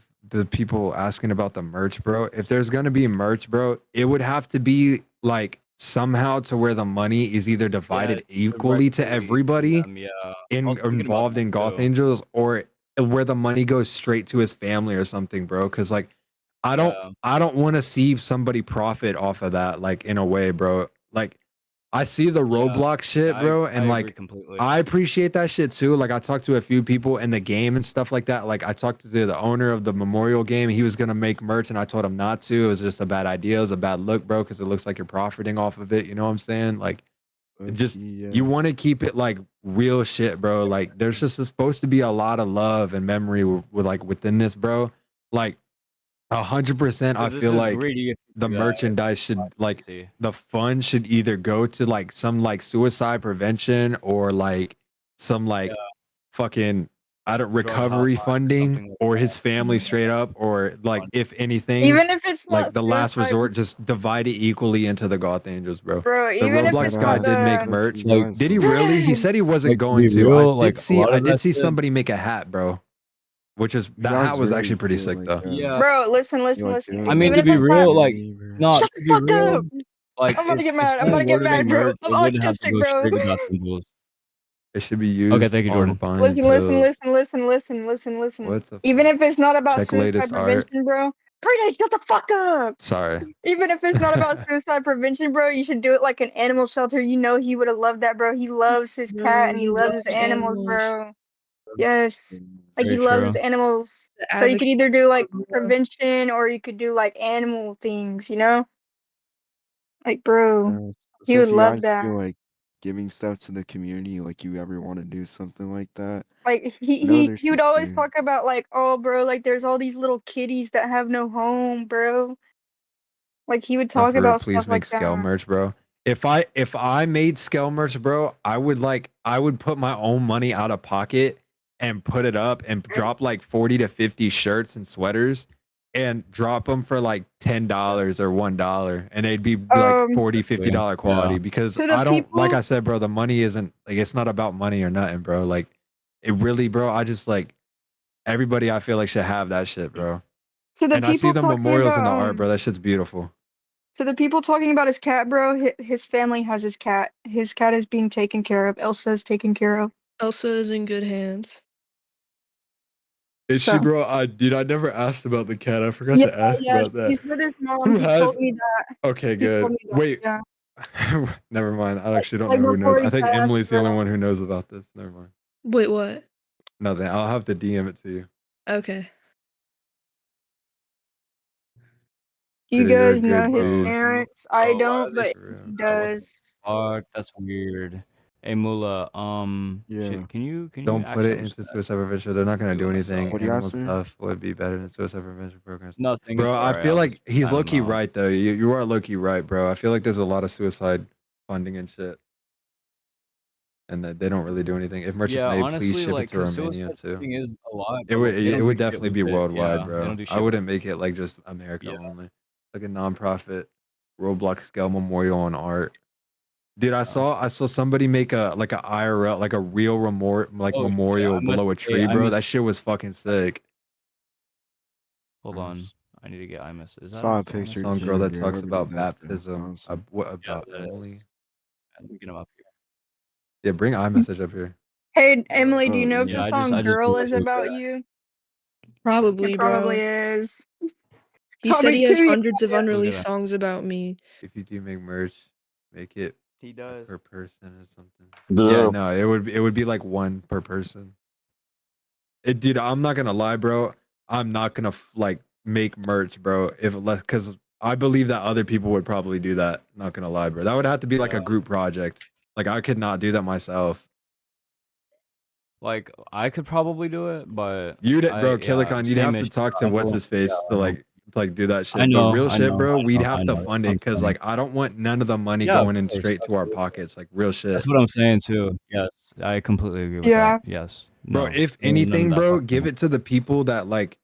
people asking about the merch, bro, if there's going to be merch, bro, it would have to be like somehow to where the money is either divided equally to everybody Yeah. I was thinking about involved in that Goth too. Angels, or where the money goes straight to his family or something, bro. Because like I don't want to see somebody profit off of that, like in a way, bro. Like I see the Roblox shit, bro, and I like agree completely. I appreciate that shit too. Like I talked to a few people in the game and stuff like that. Like I talked to the owner of the Memorial game. He was gonna make merch, and I told him not to. It was just a bad idea. It was a bad look, bro, because it looks like you're profiting off of it. You know what I'm saying? Like, just you want to keep it like real shit, bro. Like there's just supposed to be a lot of love and memory with like within this, bro. Like 100%. I feel like the merchandise should like the fund should either go to like some like suicide prevention or like some like fucking recovery funding or his family straight up, or like if anything, Even if it's like not the last suicide- resort, just divide it equally into the Goth Angels, bro. Bro, The even if Roblox it's guy not did make the- merch. Like- Did he really? He said he wasn't Like, to going be to. real, I like, did a see. lot I of did that see shit- somebody make a hat, bro. Which is that guys hat was really actually pretty feel sick like though. that. Yeah. Bro, listen. Like, Even I mean, if to be it's real, not- like, no, Shut to the be fuck real, up! like, I'm about to get if mad. I'm someone about to get were to make mad, bro. merch, I'm it wouldn't have to autistic, go bro. straight to Goth Angels. It should be used. thank you, on Jordan. buying Listen. pills. Listen. What the Even if it's not about Check suicide latest art. prevention, bro. Pretty, shut the fuck up! Sorry. Even if it's not about suicide prevention, bro, you should do it like an animal shelter. You know he would have loved that, bro. He loves his Bro, cat and he he loves his loves animals, animals. bro. Yes. Like he Very loves true. his animals. The So you could either do like advocate, bro. prevention or you could do like animal things, you know? Like, bro, he would love that. Feel like giving stuff to the community, like you ever want to do something like that. Like No, he there's would just always dude. talk about like, oh, bro, like there's all these little kitties that have no home, bro. Like he would No, talk for real, about please stuff make like Skell that. merch, bro. If I made Skell merch, bro, I would put my own money out of pocket and put it up and drop like 40 to 50 shirts and sweaters and drop them for like $10 or $1, and they'd be like Um, $40, $50 quality. Yeah. Because To the I don't, like people- I said, bro, the money isn't like, it's not about money or nothing, bro. Like it really, bro. I just like everybody. I feel like should have that shit, bro. to the And I see people the talking memorials about in the art, bro. That shit's beautiful. to the people talking about his cat, bro. His family has his cat. His cat is being taken care of. Elsa is taken care of. Elsa is in good hands. Is she, So- bro? I never asked about the cat. I forgot Yeah, to ask yeah, about that. he's with his mom. Who He has- told me that. Okay, He told good. me that, Wait, yeah. never mind. I actually don't like know who before knows. he I think passed, Emily's the only bro. one who knows about this. Never mind. Wait, what? Nothing. I'll have to DM it to you. Okay. You Dude, you're a guys know good his dude. parents. I Bro, why don't, are they but For real. he does. Fuck, that's weird. Hey Mula, Yeah. shit, can you Don't put actually it into suicide prevention. They're not gonna do anything. What do you Animal ask me? stuff would be better than suicide prevention programs. Nothing. Bro, it's I alright, feel I'll like just he's add 'em low key out. right though. You are low key right, bro. I feel like there's a lot of suicide funding and shit, and that they don't really do anything. If merch Yeah, is made, honestly, please ship like, it to 'cause Romania suicide too. funding is a lot, It but, would like, they it don't would do shit definitely with be it. worldwide, Yeah, they bro. don't do I shit with wouldn't make it like just America Yeah. only. Like a nonprofit Roblox scale memorial on art. Dude, I saw somebody make a like a IRL, like a real Oh, shit, memorial I below a missed- hey, tree, I bro. missed- That shit was fucking sick. Hold on. Nice. I need to get iMessage. Is that Saw a is that picture iMessage? Some too, girl that dude. talks Look at about that stuff, baptism. awesome. What Yeah, about that is. Emily? Let me get him up here. Yeah, bring iMessage up here. Hey, Emily, do you Oh, know if Yeah, the I song just "Girl" realized is it was about that. you? Probably, It bro. probably is. He said Probably he has too, hundreds of yeah. unreleased songs about me. If you do make merch, make it He does. per person or something. Yeah. Yeah, no, it would be like one per person. Dude, I'm not gonna lie, bro. I'm not gonna like make merch, bro. If less, because I believe that other people would probably do that. Not gonna lie, bro. That would have to be like a Yeah. group project. Like I could not do that myself. Like, I could probably do it, but You'd, bro, yeah, Killicon, you'd same have to issue. talk I to don't what's know. his face Yeah, to I know. like do that shit. I But know, real I shit, know, bro, I we'd know, have I to know. fund it I'm because saying. like I don't want none of the money Yeah, of going in course, straight to our absolutely. pockets. Like real shit. That's what I'm saying too. Yes, I completely agree with Yeah. that. Yes. Bro, No, if none of anything, that bro, fucking give money. it to the people that like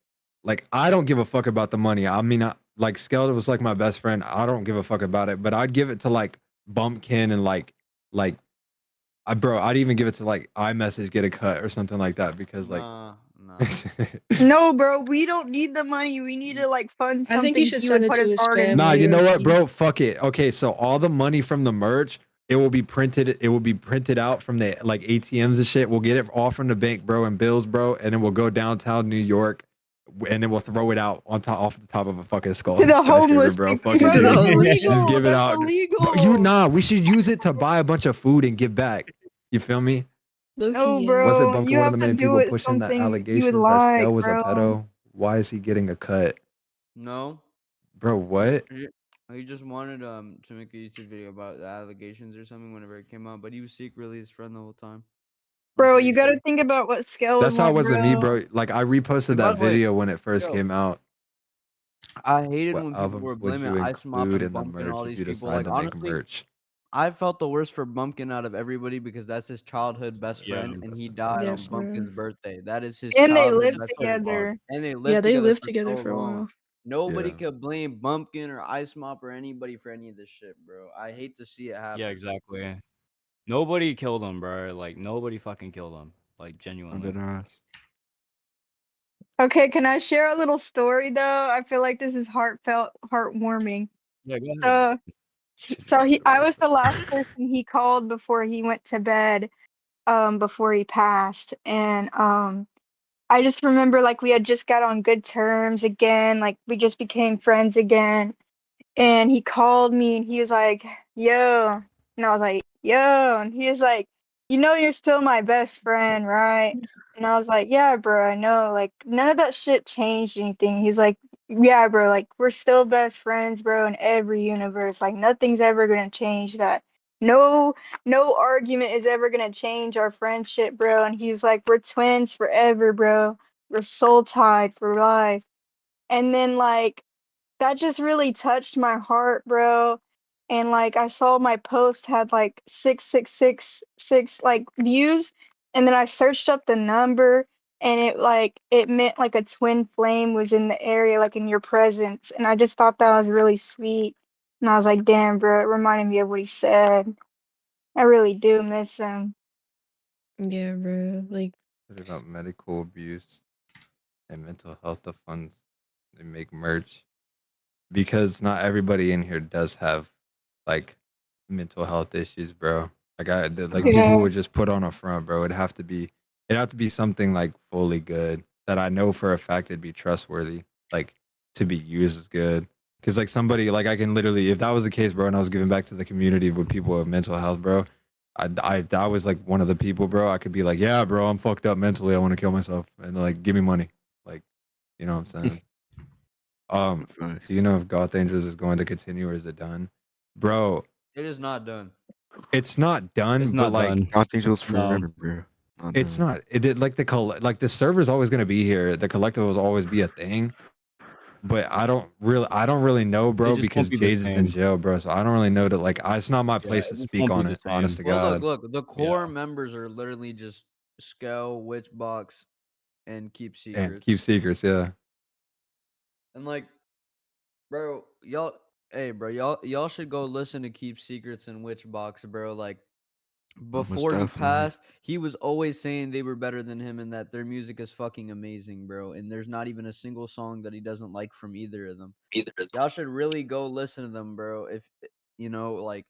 I don't give a fuck about the money. I mean, like Skeleton was like my best friend. I don't give a fuck about it, but I'd give it to like Bumpkin and like bro, I'd even give it to like iMessage get a cut or something like that because like Nah. No, bro, we don't need the money. We need to like fund I think he something should he send would it put to his his heart into. Nah, you know family. what, bro? Fuck it. Okay, so all the money from the merch, it will be printed out from the like ATMs and shit. We'll get it all from the bank, bro, and bills, bro, and then we'll go downtown New York and then we'll throw it out on top off the top of a fucking skull. To the skyscraper, homeless bro. people. Fucking Bro, To the do it. that's homeless illegal. Just give it That's out. illegal. Bro, we should use it to buy a bunch of food and give back. You feel me? Low-key, No, yeah. bro. Wasn't Bumpkin You one of have the to main do people it pushing the something you would allegations that like, Skell was a bro. pedo? Why is he getting a cut? No. Bro, what? He just wanted to make a YouTube video about the allegations or something whenever it came out, but he was secretly his friend the whole time. I'm Bro, pretty you gotta sure. think about what Skell was That's how it like, was with me, bro. bro. Like I reposted And by that the way, video when it first yo, came out. I hated What when people were albums would blaming you Ice Mop include and in the Bumpkin and merch all if these you people. decide Like to make honestly, merch? I felt the worst for Bumpkin out of everybody because that's his childhood best Yeah, friend, and he died Yes, on bro. Bumpkin's birthday. That is his And they childhood lived best friend, together. and they Yeah, lived they together lived for together so for a long. while. Nobody Yeah. could blame Bumpkin or Ice Mop or anybody for any of this shit, bro. I hate to see it happen. Yeah, exactly. Nobody killed him, bro. Like nobody fucking killed him. Like I genuinely. did ask. Okay, can I share a little story though? I feel like this is heartfelt, heartwarming. Yeah, go ahead. I was the last person he called before he went to bed, before he passed. And I just remember like we had just got on good terms again, like we just became friends again. And he called me and he was like, "Yo." And I was like, "Yo." And he was like, "You know you're still my best friend, right?" And I was like, "Yeah, bro, I know. Like none of that shit changed anything." He's like, "Yeah, bro, like we're still best friends, bro, in every universe. Like nothing's ever gonna change that. No, no argument is ever gonna change our friendship, bro." And he was like, "We're twins forever, bro. We're soul tied for life." And then like that just really touched my heart, bro. And like I saw my post had like 666 like views, and then I searched up the number, and it meant like a twin flame was in the area, like in your presence. And I just thought that was really sweet. And I was like, damn, bro, it reminded me of what he said. I really do miss him. Yeah, bro. Like, What about medical abuse and mental health of funds? They make merch because not everybody in here does have like mental health issues, bro. Like people Yeah. would just put on a front, bro. It'd have to be something like fully good that I know for a fact it'd be trustworthy, like to be used as good. Cause like somebody like I can literally, if that was the case, bro, and I was giving back to the community with people with mental health, bro, I was like one of the people, bro. I could be like, yeah, bro, I'm fucked up mentally. I want to kill myself, and like, give me money, like, you know what I'm saying? Do you know if Goth Angels is going to continue or is it done, bro? It is not done. It's not done, It's but not like, done. Goth Angels No. forever, bro. it's not. It did like the server's always gonna be here. The collective will always be a thing. But I don't really know, bro, just because won't be the Jay's is in same. jail, bro. So I don't really know that. Like, it's not my Yeah, place it to just speak won't be on the it. Honest same. to Well, God. look. The core Yeah. members are literally just Skell, Witchbox, and Keep And Secrets. keep secrets, yeah. And like, bro, y'all should go listen to Keep Secrets and Witchbox, bro. Like, before he definitely. passed, he was always saying they were better than him and that their music is fucking amazing, bro. And there's not even a single song that he doesn't like from either of them. Y'all should really go listen to them, bro. If like,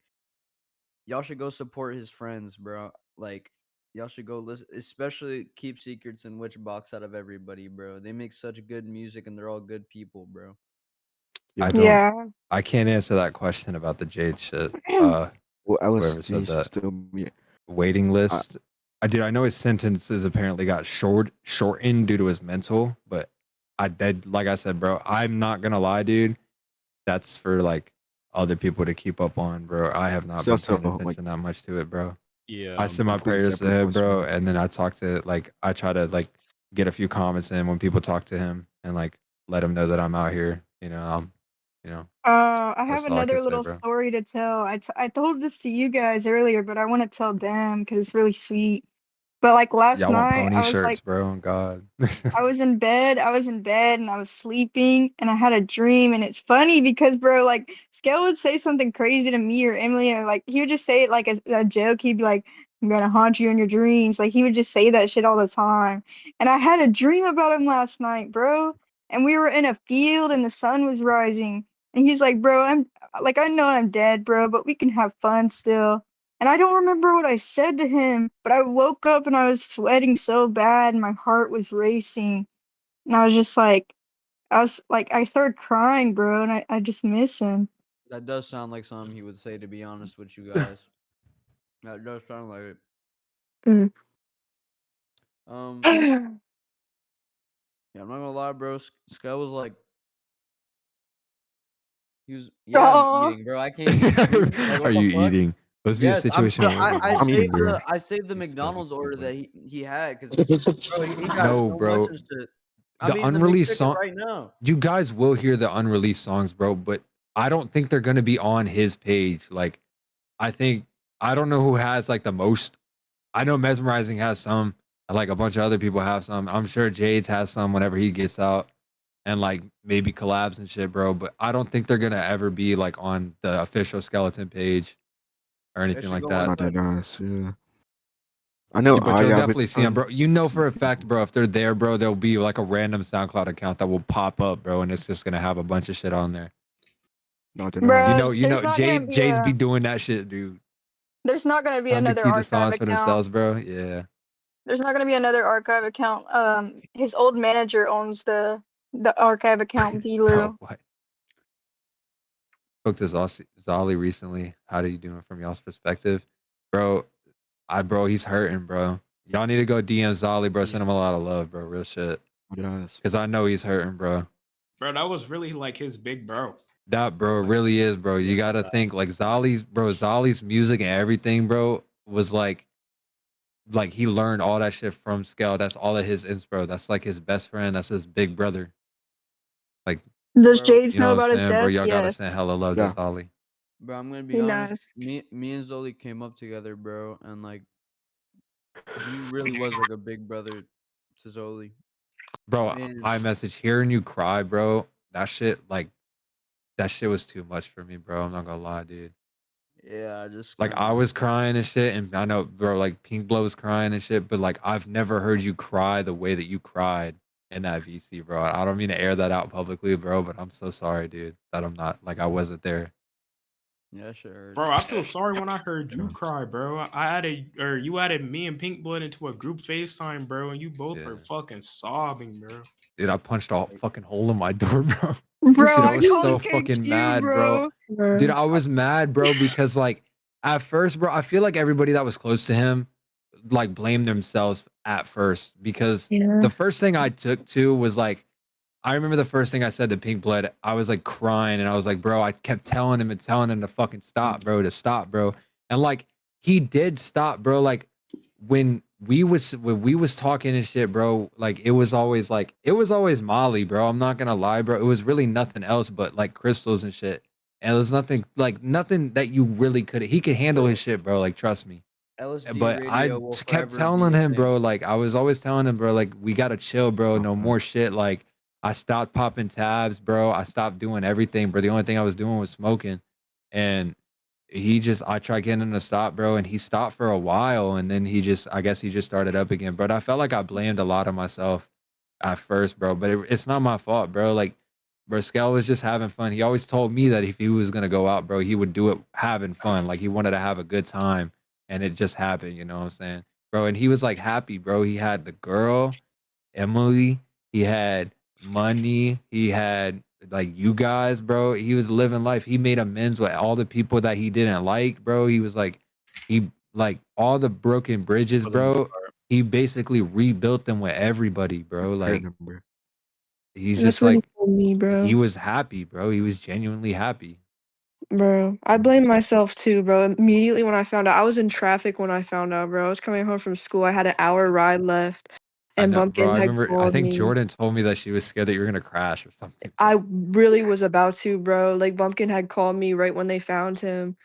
y'all should go support his friends, bro. Like, y'all should go listen, especially Keep Secrets and Witchbox out of everybody, bro. They make such good music and they're all good people, bro. I Yeah. don't. Yeah. I can't answer that question about the Jade shit. Well, Whoever said LSD should that. still be. Waiting list. I know his sentences apparently got shortened due to his mental, but like I said, bro, I'm not gonna lie, dude. That's for like other people to keep up on, bro. I have not It's been also, paying like, attention that much to it, bro. Yeah. I send my completely prayers to separate him, bro, question. and then I talk to I try to like get a few comments in when people talk to him and like let him know that I'm out here. I That's have all I can another say, little bro. story to tell. I told this to you guys earlier, but I want to tell them because it's really sweet. But like last Y'all want night, pony shirts, bro? Oh, God. I was in bed and I was sleeping and I had a dream. And it's funny because, bro, like Scale would say something crazy to me or Emily, and like he would just say it like a joke. He'd be like, I'm gonna haunt you in your dreams. Like he would just say that shit all the time. And I had a dream about him last night, bro. And we were in a field and the sun was rising. And he's like, bro, I know I'm dead, bro, but we can have fun still. And I don't remember what I said to him, but I woke up and I was sweating so bad and my heart was racing. And I started crying, bro, and I just miss him. That does sound like something he would say, to be honest with you guys. That does sound like it. Mm. Yeah, I'm not gonna lie, bro. Skell was like, I'm Aw. eating, bro. I can't eat food. Like, what Are the you fuck? eating? Let's be a Yes, situation where we're I'm eating, bro. I saved the He's McDonald's still order that eating. he had because bro, he got No, so much bro. and shit. I'm The eating the unreleased McChicken song. right now. You guys will hear the unreleased songs, bro, but I don't think they're gonna be on his page. Like, I don't know who has like the most. I know Mesmerizing has some, and like a bunch of other people have some. I'm sure Jades has some whenever he gets out, and like maybe collabs and shit, bro. But I don't think they're gonna ever be like on the official Skeleton page or anything should like go that. on Not that nice. Yeah. I know. But you'll I've definitely been see them, bro. You know for a fact, bro, if they're there, bro, there'll be like a random SoundCloud account that will pop up, bro, and it's just gonna have a bunch of shit on there. Not that Bro, You know, there's not gonna be Jade's be doing that shit, dude. there's not gonna be Trying to another keep the archive songs for account. themselves, bro. Yeah. There's not gonna be another archive account. His old manager owns the archive account, Bro, Velu. what? Spoke to Zolly recently. How are you doing from y'all's perspective, bro? Bro, he's hurting, bro. Y'all need to go DM Zolly, bro. Send him a lot of love, bro. Real shit. Cause I know he's hurting, bro. Bro, that was really like his big bro. That bro really is, bro. You gotta think like Zolly's music and everything, bro, was like he learned all that shit from Skell. That's all of his inspo. That's like his best friend. That's his big brother. Like, Does Bro, Jades you know know what I'm about his saying, bro? death? Y'all gotta Yes, send hella love to Zolly. bro, I'm gonna be he honest. does. Me and Zoli came up together, bro, and like he really was like a big brother to Zoli. Bro, And I message hearing you cry, bro. That shit, like, that shit was too much for me, bro. I'm not gonna lie, dude. yeah, I just Like, kind I of was crying and shit, and I know, bro, like, Pink Blood was crying and shit, but like, I've never heard you cry the way that you cried in that VC, bro. I don't mean to air that out publicly, bro, but I'm so sorry, dude, that I'm not, like, I wasn't there. yeah, sure. Bro, I feel sorry when I heard you cry, bro. I added, or you added me and Pink Blood into a group FaceTime, bro, and you both were Yeah. fucking sobbing, bro. Dude, I punched a fucking hole in my door, bro. Bro, Dude, I I was so told fucking KQ, mad, bro. bro. Dude, Bro. I was mad, bro, because like at first, bro, I feel like everybody that was close to him like blamed themselves at first because Yeah. the first thing I took to was like I remember the first thing I said to Pink Blood, I was like crying and I was like, bro, I kept telling him and telling him to fucking stop, bro, to stop, bro. And like he did stop, bro. Like when we was talking and shit, bro, like it was always Molly, bro. I'm not gonna lie, bro. It was really nothing else but like crystals and shit. And there's nothing that you really could he could handle his shit, bro. Like trust me. LSD But I radio will kept forever be telling a him, thing. bro, like I was always telling him, bro, like we gotta chill, bro. No more shit. Like I stopped popping tabs, bro. I stopped doing everything, bro. The only thing I was doing was smoking. And I tried getting him to stop, bro, and he stopped for a while, and then I guess he just started up again. But I felt like I blamed a lot of myself at first, bro. But it's not my fault, bro. Like, bro, Skell was just having fun. He always told me that if he was gonna go out, bro, he would do it having fun. Like he wanted to have a good time, and it just happened. You know what I'm saying, bro? And he was like happy, bro. He had the girl, Emily. He had money. He had like you guys, bro. He was living life. He made amends with all the people that he didn't like, bro. He was like, he like all the broken bridges, For the most bro. part. He basically rebuilt them with everybody, bro. I Like remember. he's That's just what he like told me, he bro. was happy, bro. He was genuinely happy. Bro, I blame myself too, bro. Immediately when I found out, I was in traffic when I found out, bro. I was coming home from school. I had an hour ride left, I and know, bro. Bumpkin I had remember. I called think me. Jordan told me that she was scared that you were gonna crash or something. I really was about to, bro. Like, Bumpkin had called me right when they found him,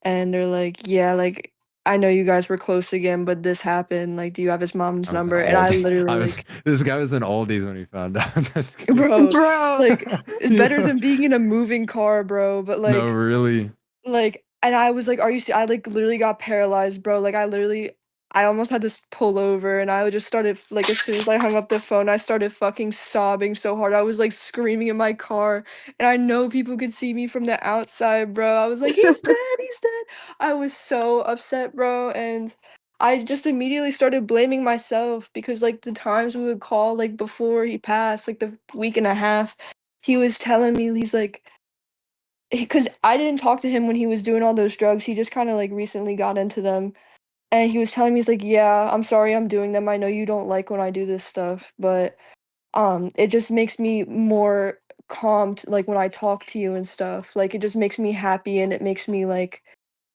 and they're like, yeah, like, I know you guys were close again, but this happened. Like, do you have his mom's I was an number? And I oldie. literally, I was. like, This guy was an oldies when we found out. That's crazy. bro, Bro. like, it's better Yeah. than being in a moving car, bro. But, No, like, really. and I was like, "Are you I, like, literally got paralyzed, bro, like, I almost had to pull over, and I just started like, as soon as I hung up the phone, I started fucking sobbing so hard, I was, like, screaming in my car, and I know people could see me from the outside, bro, I was like, "He's dead, he's dead." I was so upset, bro, and I just immediately started blaming myself because, like, the times we would call, like, before he passed, like, the week and a half, he was telling me, he's like, because I didn't talk to him when he was doing all those drugs. He just kind of like recently got into them. And he was telling me, he's like, yeah, I'm sorry I'm doing them. I know you don't like when I do this stuff, but it just makes me more calm like when I talk to you and stuff. Like it just makes me happy and it makes me like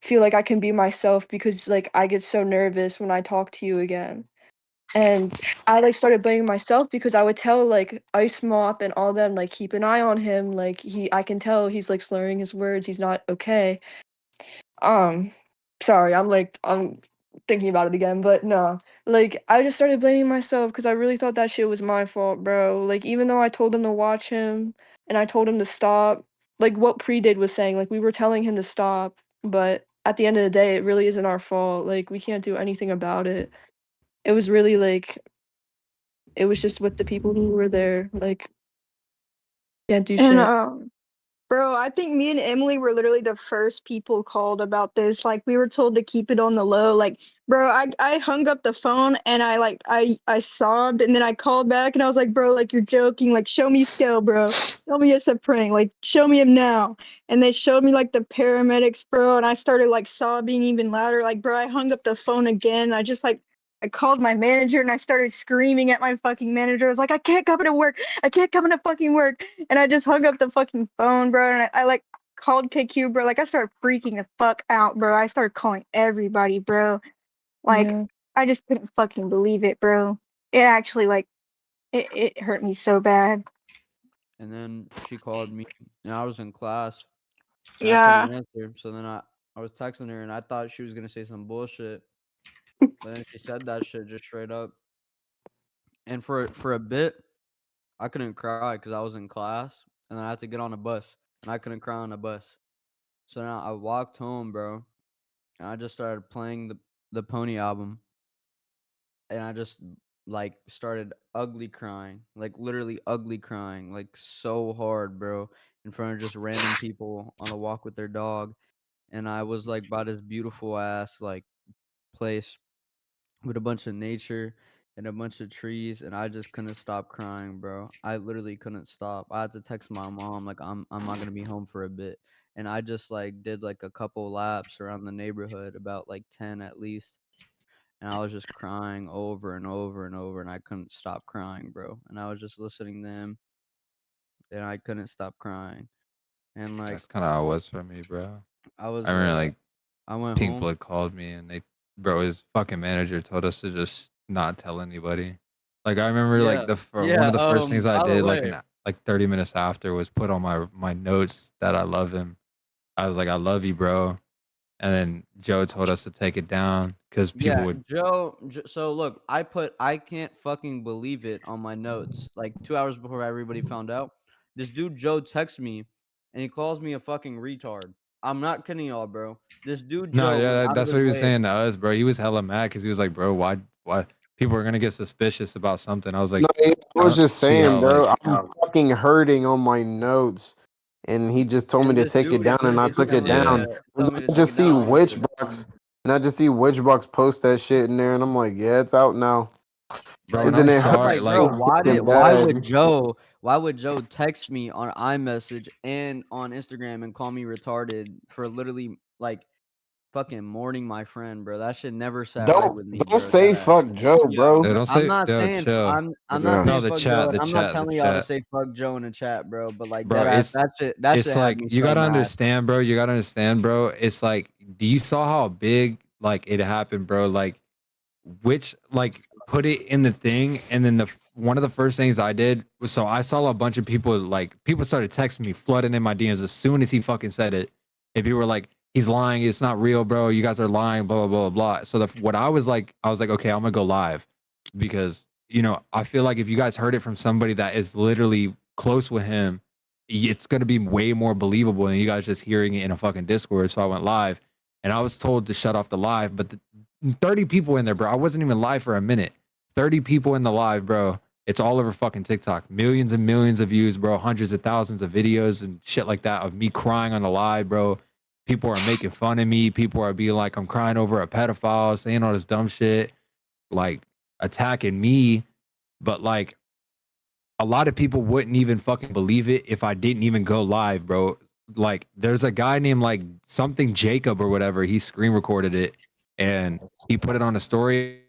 feel like I can be myself because like I get so nervous when I talk to you again. And I, like, started blaming myself because I would tell, like, Ice Mop and all them, like, "Keep an eye on him, like, I can tell he's, like, slurring his words, he's not okay." Um, Sorry, I'm thinking about it again, but no. Like, I just started blaming myself because I really thought that shit was my fault, bro. Like, even though I told him to watch him and I told him to stop, like, what Pre did was saying, like, we were telling him to stop, but at the end of the day, it really isn't our fault, like, we can't do anything about it. It was really, like it was just with the people who were there, like, can't do And shit. bro, I think me and Emily were literally the first people called about this. Like we were told to keep it on the low. Like, bro, I hung up the phone and I sobbed and then I called back and I was like, bro, like you're joking. Like show me Skell, bro. Tell me it's a prank. Like show me him now. And they showed me like the paramedics, bro, and I started like sobbing even louder. Like, bro, I hung up the phone again. I called my manager and I started screaming at my fucking manager. I was like, I can't come into work. I can't come into fucking work. And I just hung up the fucking phone, bro. And I like called KQ, bro. Like I started freaking the fuck out, bro. I started calling everybody, bro. Like Yeah. I just couldn't fucking believe it, bro. It actually like it hurt me so bad. And then she called me, and I was in class, and I Yeah. couldn't answer. So then I was texting her, and I thought she was gonna say some bullshit. But then she said that shit just straight up. And for a bit, I couldn't cry because I was in class, and then I had to get on a bus, and I couldn't cry on a bus. So now I walked home, bro, and I just started playing the Pony album, and I just like started ugly crying, like literally ugly crying, like so hard, bro, in front of just random people on a walk with their dog. And I was like by this beautiful ass like place with a bunch of nature and a bunch of trees, and I just couldn't stop crying, bro. I literally couldn't stop. I had to text my mom like I'm not gonna be home for a bit. And I just like did like a couple laps around the neighborhood, about like 10 at least. And I was just crying over and over and over, and I couldn't stop crying, bro. And I was just listening to him, and I couldn't stop crying. And like That's kind of how it was for me, bro. I was I remember like, like I went Pink home. Blood called me and bro, his fucking manager told us to just not tell anybody. Like I remember Yeah, like one yeah. of the first things I By the did like way, like 30 minutes after was put on my notes that I love him. I was like, I love you, bro. And then Joe told us to take it down because people yeah, would. So look, I can't fucking believe it on my notes. Like 2 hours before everybody found out, this dude Joe texts me, and he calls me a fucking retard. I'm not kidding y'all, bro. This dude No, Joe yeah, went out of that's his what he was way. saying to us, bro. He was hella mad because he was like, bro, why people are gonna get suspicious about something. I was No, like, I I was don't just see saying, how bro. like. I'm fucking hurting on my notes, and he just told me And to this take it dude down, and I is took it telling me down. Yeah. to And tell me then to I take just it see down. Witchbox, and I just see Witchbox post that shit in there, and I'm like, yeah, it's out now. Bro, And and then I'm it I was hurt sorry, like, so bro, like, fucking bad. why would Joe text me on iMessage and on Instagram and call me retarded for literally like fucking mourning my friend, bro? That shit never sat right with me, Don't bro. say Dead ass. fuck Joe, bro. don't I'm say, not yo, saying chill. I'm not Yeah. No, saying the fuck Joe, chat, and the I'm not chat, the telling y'all to chat. say fuck Joe in the chat, bro. But like Bro, that ass, that shit it's had like me you so gotta mad. understand, bro. You gotta understand, bro. It's like, do you saw how big like it happened, bro? Like, which like put it in the thing, and then one of the first things I did was, so I saw a bunch of people, like people started texting me, flooding in my DMs as soon as he fucking said it. And people were like, he's lying, it's not real, bro. You guys are lying, blah blah blah blah. So what I was like, okay, I'm gonna go live because I feel like if you guys heard it from somebody that is literally close with him, it's gonna be way more believable than you guys just hearing it in a fucking Discord. So I went live, and I was told to shut off the live, but 30 people in there, bro. I wasn't even live for a minute. 30 people in the live, bro. It's all over fucking TikTok. Millions and millions of views, bro. Hundreds of thousands of videos and shit like that of me crying on the live, bro. People are making fun of me. People are being like, I'm crying over a pedophile, saying all this dumb shit, like attacking me. But like, a lot of people wouldn't even fucking believe it if I didn't even go live, bro. Like, there's a guy named like something Jacob or whatever. He screen recorded it and he put it on a story,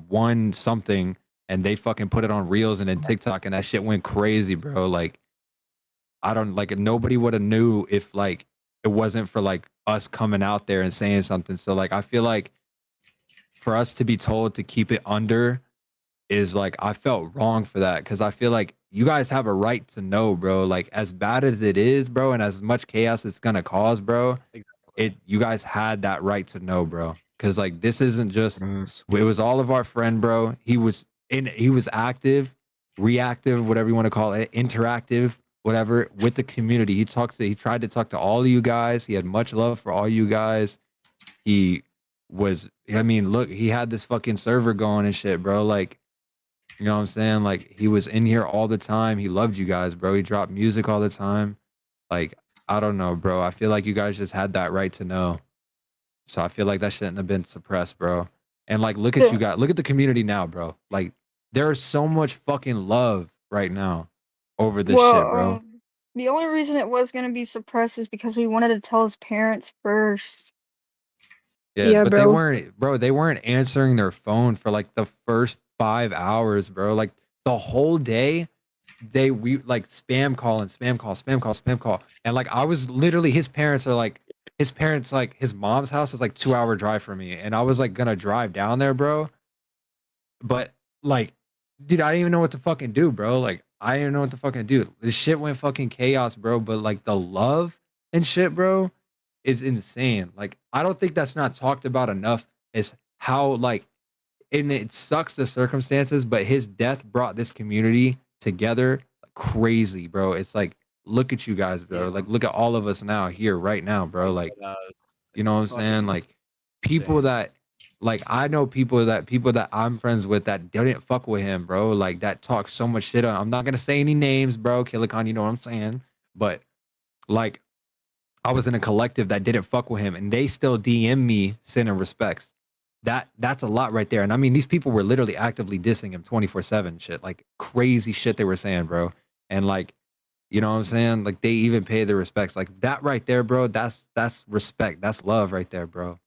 won something, and they fucking put it on Reels and then TikTok, and that shit went crazy, bro. Like, I don't like, nobody would have knew if like it wasn't for like us coming out there and saying something. So like, I feel like for us to be told to keep it under is like, I felt wrong for that, because I feel like you guys have a right to know, bro. Like, as bad as it is, bro, and as much chaos it's gonna cause, bro, you guys had that right to know, bro. Because like, this isn't just, it was all of our friend, bro. He was active, reactive, whatever you want to call it, interactive, whatever, with the community. He tried to talk to all of you guys. He had much love for all you guys. He was, I mean, look, he had this fucking server going and shit, bro. Like, you know what I'm saying? Like, he was in here all the time. He loved you guys, bro. He dropped music all the time. Like, I don't know, bro. I feel like you guys just had that right to know. So I feel like that shouldn't have been suppressed, bro. And like, look at you guys. Look at the community now, bro. Like, there's so much fucking love right now over this shit, bro. The only reason it was gonna be suppressed is because we wanted to tell his parents first. Yeah, but they weren't answering their phone for like the first 5 hours, bro. Like, the whole day, we like spam call and spam call, spam call, spam call. And like, I was literally, his parents, like his mom's house is like 2-hour drive for me. And I was like gonna drive down there, bro. But like, dude, I didn't even know what to fucking do, bro. Like, I didn't know what to fucking do. This shit went fucking chaos, bro. But like, the love and shit, bro, is insane. Like, I don't think that's not talked about enough, is how like and it sucks the circumstances, but his death brought this community together crazy, bro. It's like, look at you guys, bro. Yeah. Like, look at all of us now here, right now, bro. Like, you know what I'm fucking saying? Like, people insane. that, like, I know people that I'm friends with that didn't fuck with him, bro. Like, that talk so much shit. I'm not gonna say any names, bro. Killikon, you know what I'm saying? But like, I was in a collective that didn't fuck with him, and they still DM me sending respects. That's a lot right there. And I mean, these people were literally actively dissing him 24/7 shit, like crazy shit they were saying, bro. And like, you know what I'm saying? Like they even pay their respects. Like that right there, bro. That's respect. That's love right there, bro.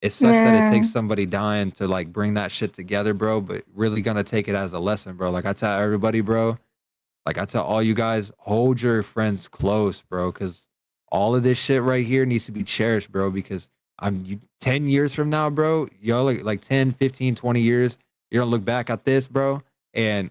It sucks that it takes Yeah. somebody dying to like bring that shit together, bro. But really gonna take it as a lesson, bro. Like I tell everybody, bro. Like I tell all you guys, hold your friends close, bro, because all of this shit right here needs to be cherished, bro, because 10 years from now, bro, y'all like 10, 15, 20 years, you're gonna look back at this, bro, and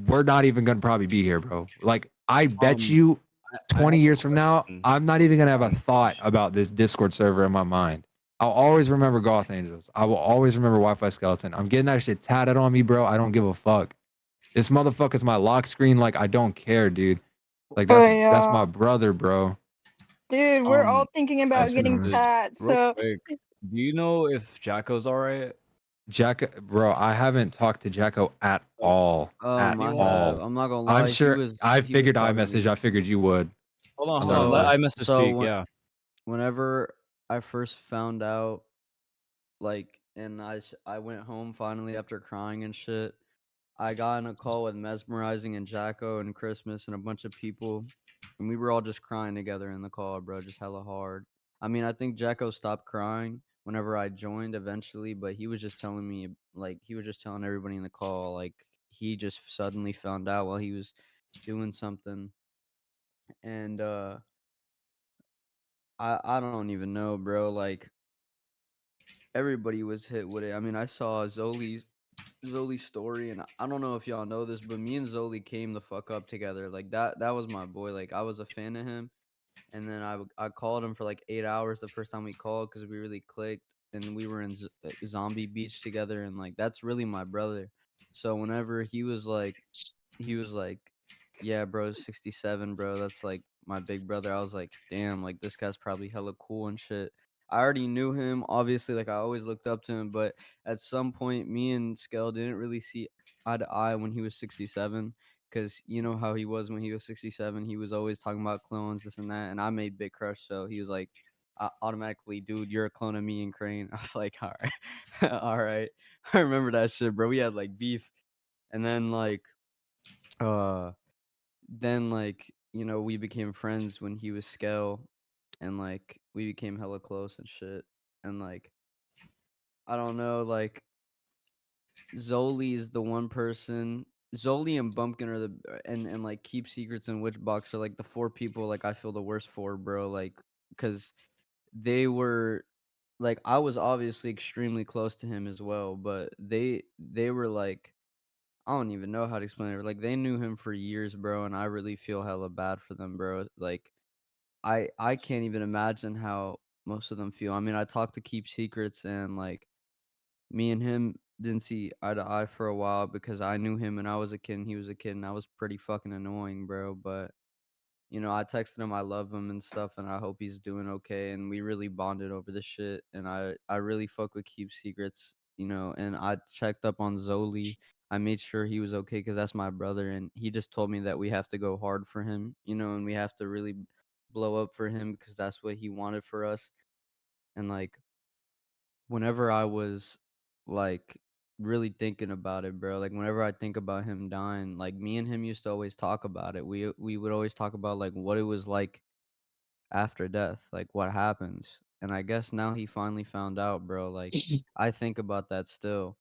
we're not even gonna probably be here, bro. Like I bet you I 20 have a years from now, question. I'm not even gonna have a thought about this Discord server in my mind. I'll always remember Goth Angels. I will always remember Wi-Fi Skeleton. I'm getting that shit tatted on me, bro. I don't give a fuck. This motherfucker's my lock screen. Like I don't care, dude. Like Oh that's my yeah. brother, bro. Dude, we're all thinking about Guys, getting Mhm. just tats. real So quick, do you know if Jacko's all right? Jack, bro, I haven't talked to Jacko at all. At I have. all. I'm not gonna I'm lie. sure I He was figured I talking to messaged. me. I figured you would. Hold on. Let So iMessage speak. when, Yeah. whenever I first found out, like, and I went home finally after crying and shit. I got in a call with Mesmerizing and Jacko and Christmas and a bunch of people, and we were all just crying together in the call, bro, just hella hard. I mean, I think Jacko stopped crying whenever I joined eventually, but he was just telling me, like, he was just telling everybody in the call, like, he just suddenly found out while he was doing something, and I don't even know, bro. Like, everybody was hit with it. I mean, I saw Zoli's story, and I don't know if y'all know this, but me and Zoli came the fuck up together. Like that was my boy. Like I was a fan of him, and then I called him for like 8 hours the first time we called because we really clicked, and we were in Zombie Beach together, and like that's really my brother. So whenever he was like, yeah, bro, 67, bro. That's like my big brother. I was like, damn, like this guy's probably hella cool and shit. I already knew him, obviously, like I always looked up to him, but at some point, me and Skell didn't really see eye to eye when he was 67, because you know how he was when he was 67. He was always talking about clones, this and that, and I made Big Crush, so he was like, automatically, dude, you're a clone of me and Crane. I was like, all right, all right. I remember that shit, bro. We had like beef, and uh then like we became friends when he was Skell, and like we became hella close and shit, and like I don't know, like Zoli is the one person. Zoli and Bumpkin are and like Keep Secrets and Witchbox are like the four people like I feel the worst for, bro. Like, cause they were like I was obviously extremely close to him as well, but they were like I don't even know how to explain it. Like they knew him for years, bro, and I really feel hella bad for them, bro. Like I can't even imagine how most of them feel. I mean, I talked to Keep Secrets, and like me and him didn't see eye to eye for a while because I knew him and I was a kid and he was a kid, and I was pretty fucking annoying, bro. But I texted him I love him and stuff, and I hope he's doing okay, and we really bonded over this shit, and I really fuck with Keep Secrets, and I checked up on Zoli. I made sure he was okay because that's my brother, and he just told me that we have to go hard for him, and we have to really blow up for him because that's what he wanted for us. And like whenever I was like really thinking about it, bro, like whenever I think about him dying, like me and him used to always talk about it. We would always talk about like what it was like after death, like what happens. And I guess now he finally found out, bro. Like I think about that still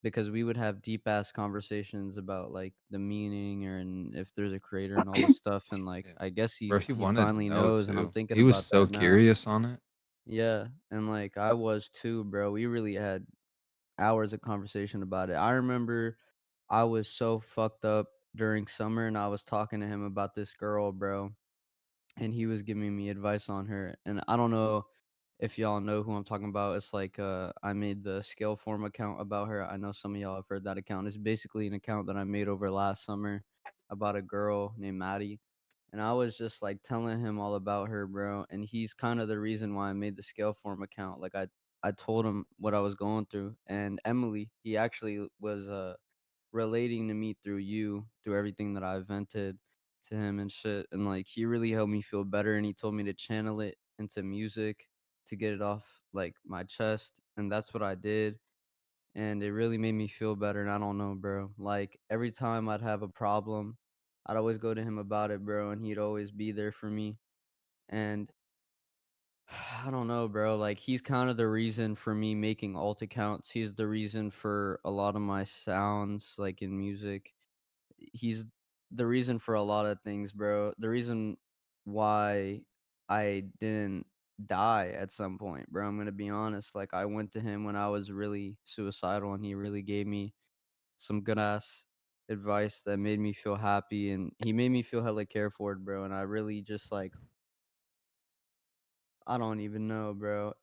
because we would have deep ass conversations about like the meaning and if there's a creator and all this stuff. And like Yeah. I guess Bro, he he wanted to finally know knows, and I'm too. thinking He was about so that now. curious on it. Yeah, and like I was too, bro. We really had hours of conversation about it. I remember I was so fucked up during summer, and I was talking to him about this girl, bro, and he was giving me advice on her. And I don't know If y'all know who I'm talking about, it's like I made the scale form account about her. I know some of y'all have heard that account. It's basically an account that I made over last summer about a girl named Maddie. And I was just like telling him all about her, bro. And he's kind of the reason why I made the scale form account. Like I told him what I was going through. And Emily, he actually was relating to me through everything that I vented to him and shit. And like he really helped me feel better, and he told me to channel it into music to get it off like my chest. And that's what I did. And it really made me feel better. And I don't know, bro. Like every time I'd have a problem, I'd always go to him about it, bro, and he'd always be there for me. And I don't know, bro. Like he's kind of the reason for me making alt accounts. He's the reason for a lot of my sounds, like in music. He's the reason for a lot of things, bro. The reason why I didn't die at some point, bro. I'm gonna be honest. Like I went to him when I was really suicidal, and he really gave me some good ass advice that made me feel happy, and he made me feel hella cared for, bro. And I really just like I don't even know, bro.